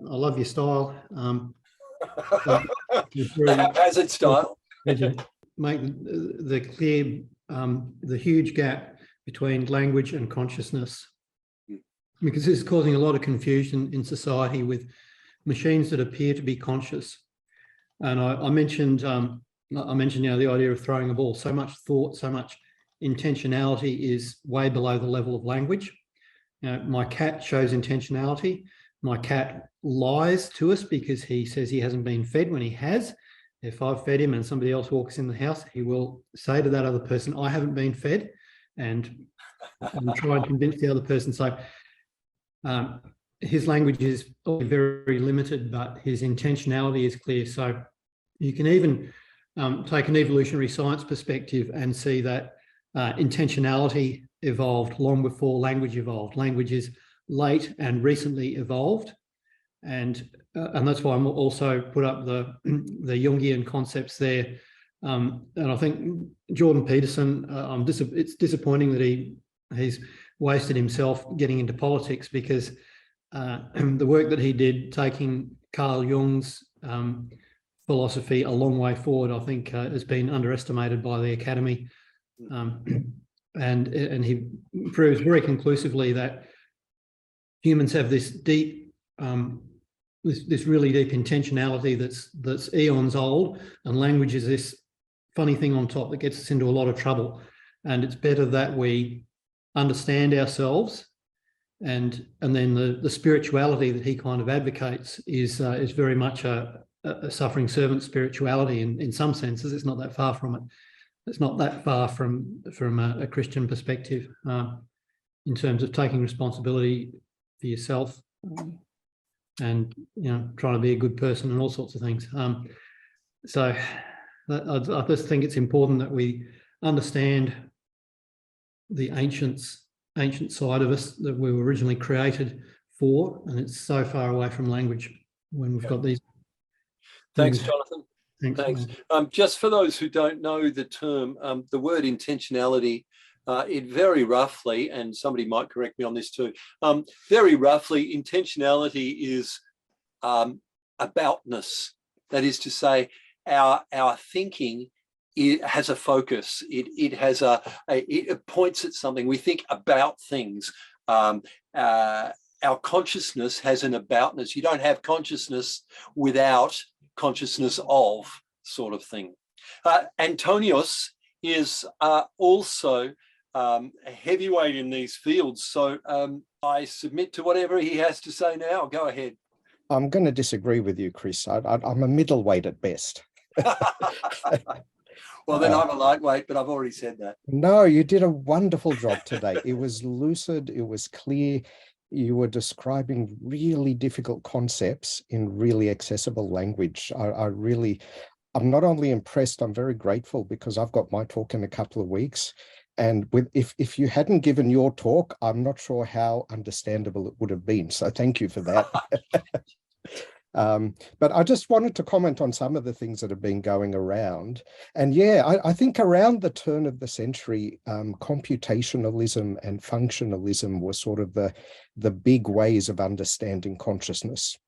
love your style.
The haphazard style.
Make the clear, the huge gap between language and consciousness, because this is causing a lot of confusion in society with machines that appear to be conscious. And I mentioned, the idea of throwing a ball. So much thought, so much intentionality is way below the level of language. My cat shows intentionality. My cat lies to us because he says he hasn't been fed when he has. If I've fed him and somebody else walks in the house, he will say to that other person, I haven't been fed, and try and convince the other person. So his language is very limited, but his intentionality is clear. So you can even take an evolutionary science perspective and see that intentionality evolved long before language evolved. Language is late and recently evolved, and that's why I'm also put up the Jungian concepts there. And I think Jordan Peterson, it's disappointing that he's wasted himself getting into politics, because the work that he did taking Carl Jung's philosophy a long way forward, I think has been underestimated by the Academy. And he proves very conclusively that humans have this deep, this really deep intentionality that's eons old, and language is this funny thing on top that gets us into a lot of trouble. And it's better that we understand ourselves, and then the spirituality that he kind of advocates is very much a suffering servant spirituality in some senses. It's not that far from it. It's not that far from a Christian perspective in terms of taking responsibility for yourself and, you know, trying to be a good person and all sorts of things. So I just think it's important that we understand the ancient side of us that we were originally created for, and it's so far away from language when we've got these.
Thanks, Jonathan.
Thanks.
Just for those who don't know the term, the word intentionality, it very roughly, and somebody might correct me on this too, very roughly, intentionality is aboutness. That is to say, our thinking, it has a focus. It points at something. We think about things. Our consciousness has an aboutness. You don't have consciousness without consciousness of, sort of thing. Antonios is also a heavyweight in these fields. So I submit to whatever he has to say now. Go ahead.
I'm going to disagree with you, Chris. I'm a middleweight at best.
Well, then I'm a lightweight, but I've already said that.
No, you did a wonderful job today. It was lucid. It was clear. You were describing really difficult concepts in really accessible language. I'm not only impressed, I'm very grateful, because I've got my talk in a couple of weeks. And if you hadn't given your talk, I'm not sure how understandable it would have been. So thank you for that. But I just wanted to comment on some of the things that have been going around. And yeah, I think around the turn of the century, computationalism and functionalism were sort of the big ways of understanding consciousness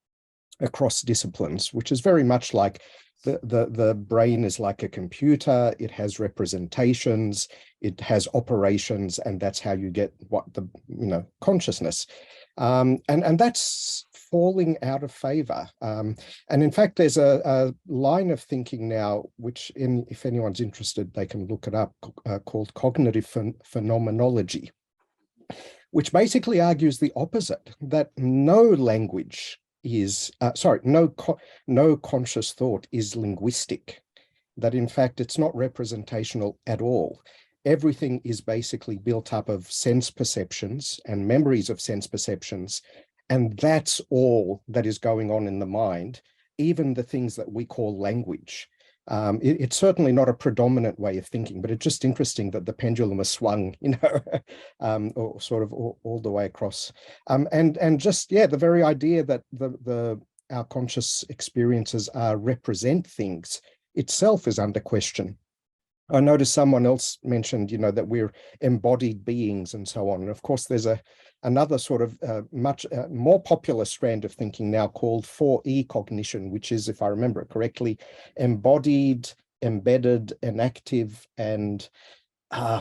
across disciplines, which is very much like the brain is like a computer. It has representations, it has operations, and that's how you get consciousness. And that's falling out of favor. And in fact, there's a line of thinking now, which if anyone's interested, they can look it up, called cognitive phenomenology, which basically argues the opposite, that no language is, no conscious thought is linguistic, that in fact, it's not representational at all. Everything is basically built up of sense perceptions and memories of sense perceptions. And that's all that is going on in the mind, even the things that we call language. It's certainly not a predominant way of thinking, but it's just interesting that the pendulum has swung, or sort of all the way across. And just, yeah, the very idea that our conscious experiences represent things itself is under question. I noticed someone else mentioned, that we're embodied beings and so on. And of course, there's another sort of much more popular strand of thinking now called 4E cognition, which is, if I remember it correctly, embodied, embedded, enactive, and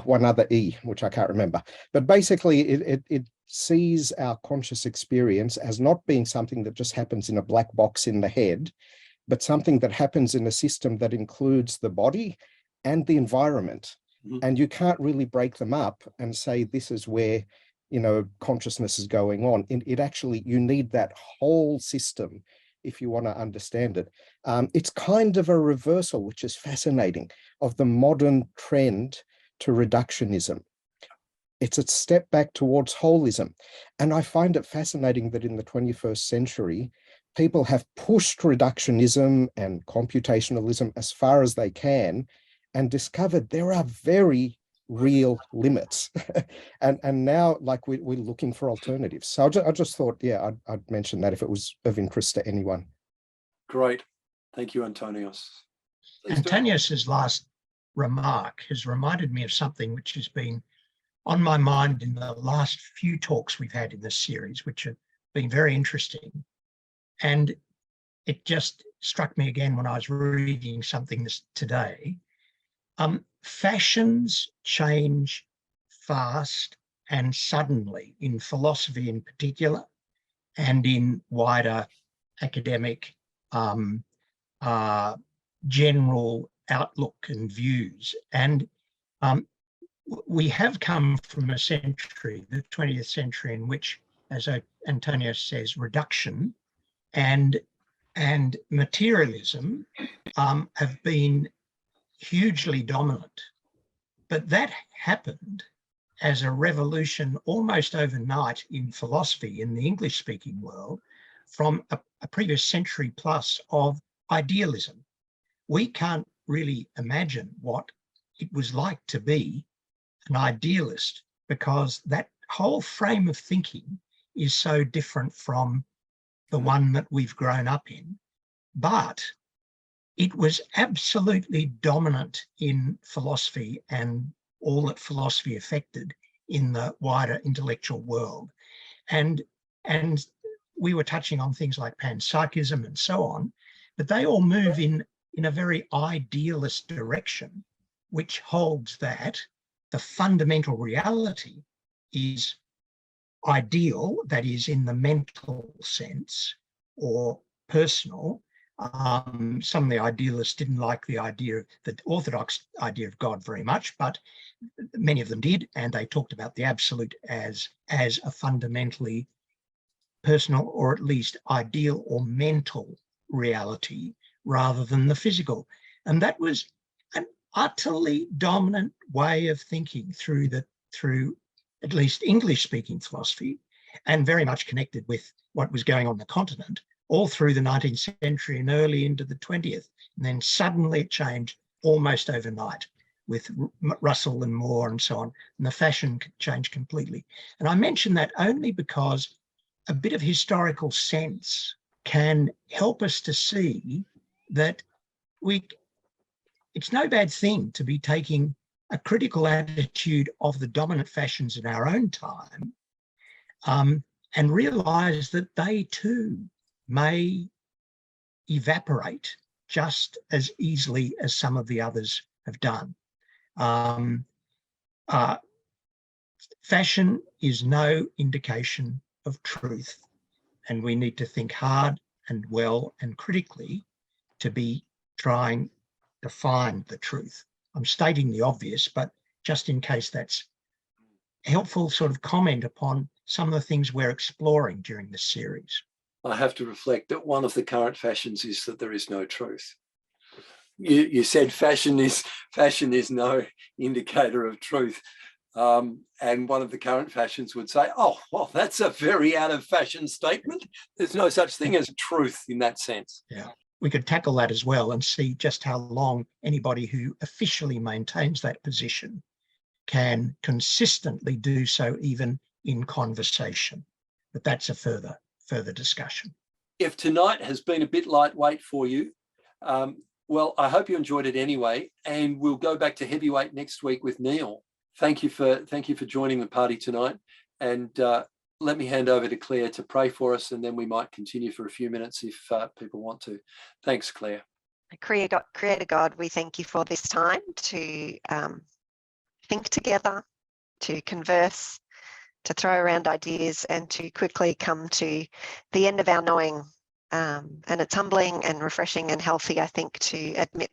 one other E, which I can't remember. But basically, it sees our conscious experience as not being something that just happens in a black box in the head, but something that happens in a system that includes the body and the environment. Mm-hmm. And you can't really break them up and say, this is where, consciousness is going on. It actually, you need that whole system if you want to understand it. It's kind of a reversal, which is fascinating, of the modern trend to reductionism. It's a step back towards holism. And I find it fascinating that in the 21st century, people have pushed reductionism and computationalism as far as they can and discovered there are very real limits. and now, like, we're looking for alternatives. So I just thought, yeah, I'd mention that if it was of interest to anyone.
Great. Thank you, Antonios.
Antonios's last remark has reminded me of something which has been on my mind in the last few talks we've had in this series, which have been very interesting. And it just struck me again when I was reading something today. Fashions change fast and suddenly in philosophy in particular, and in wider academic, general outlook and views. And we have come from a century, the 20th century, in which, as Antonio says, reduction and materialism have been hugely dominant. But that happened as a revolution almost overnight in philosophy in the English-speaking world from a previous century plus of idealism. We can't really imagine what it was like to be an idealist, because that whole frame of thinking is so different from the one that we've grown up in. But it was absolutely dominant in philosophy and all that philosophy affected in the wider intellectual world. And we were touching on things like panpsychism and so on, but they all move in a very idealist direction, which holds that the fundamental reality is ideal, that is in the mental sense, or personal. Some of the idealists didn't like the orthodox idea of God very much, but many of them did, and they talked about the absolute as a fundamentally personal, or at least ideal or mental reality, rather than the physical. And that was an utterly dominant way of thinking through at least English-speaking philosophy, and very much connected with what was going on in the continent all through the 19th century and early into the 20th. And then suddenly it changed almost overnight with Russell and Moore and so on, and the fashion changed completely. And I mention that only because a bit of historical sense can help us to see that it's no bad thing to be taking a critical attitude of the dominant fashions in our own time, and realise that they too may evaporate just as easily as some of the others have done. Fashion is no indication of truth, and we need to think hard and well and critically to be trying to find the truth. I'm stating the obvious, but just in case that's a helpful sort of comment upon some of the things we're exploring during this series.
I have to reflect that one of the current fashions is that there is no truth. You said fashion is no indicator of truth. And one of the current fashions would say, oh, well, that's a very out of fashion statement. There's no such thing as truth in that sense.
Yeah, we could tackle that as well and see just how long anybody who officially maintains that position can consistently do so, even in conversation. But that's a further discussion.
If tonight has been a bit lightweight for you, well, I hope you enjoyed it anyway, and we'll go back to heavyweight next week with Neil. Thank you for joining the party tonight, and let me hand over to Claire to pray for us, and then we might continue for a few minutes if people want to. Thanks, Claire.
Creator God, we thank you for this time to think together, to converse, to throw around ideas, and to quickly come to the end of our knowing. And it's humbling and refreshing and healthy, I think, to admit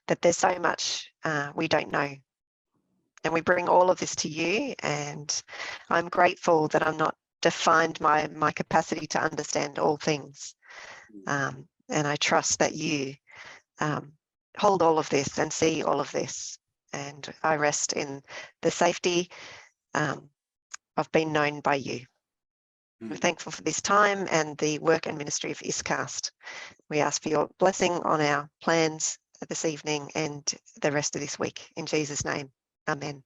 that there's so much we don't know. And we bring all of this to you, and I'm grateful that I'm not defined my capacity to understand all things. And I trust that you hold all of this and see all of this. And I rest in the safety of being known by you. We're thankful for this time and the work and ministry of ISCAST. We ask for your blessing on our plans this evening and the rest of this week. In Jesus' name, amen.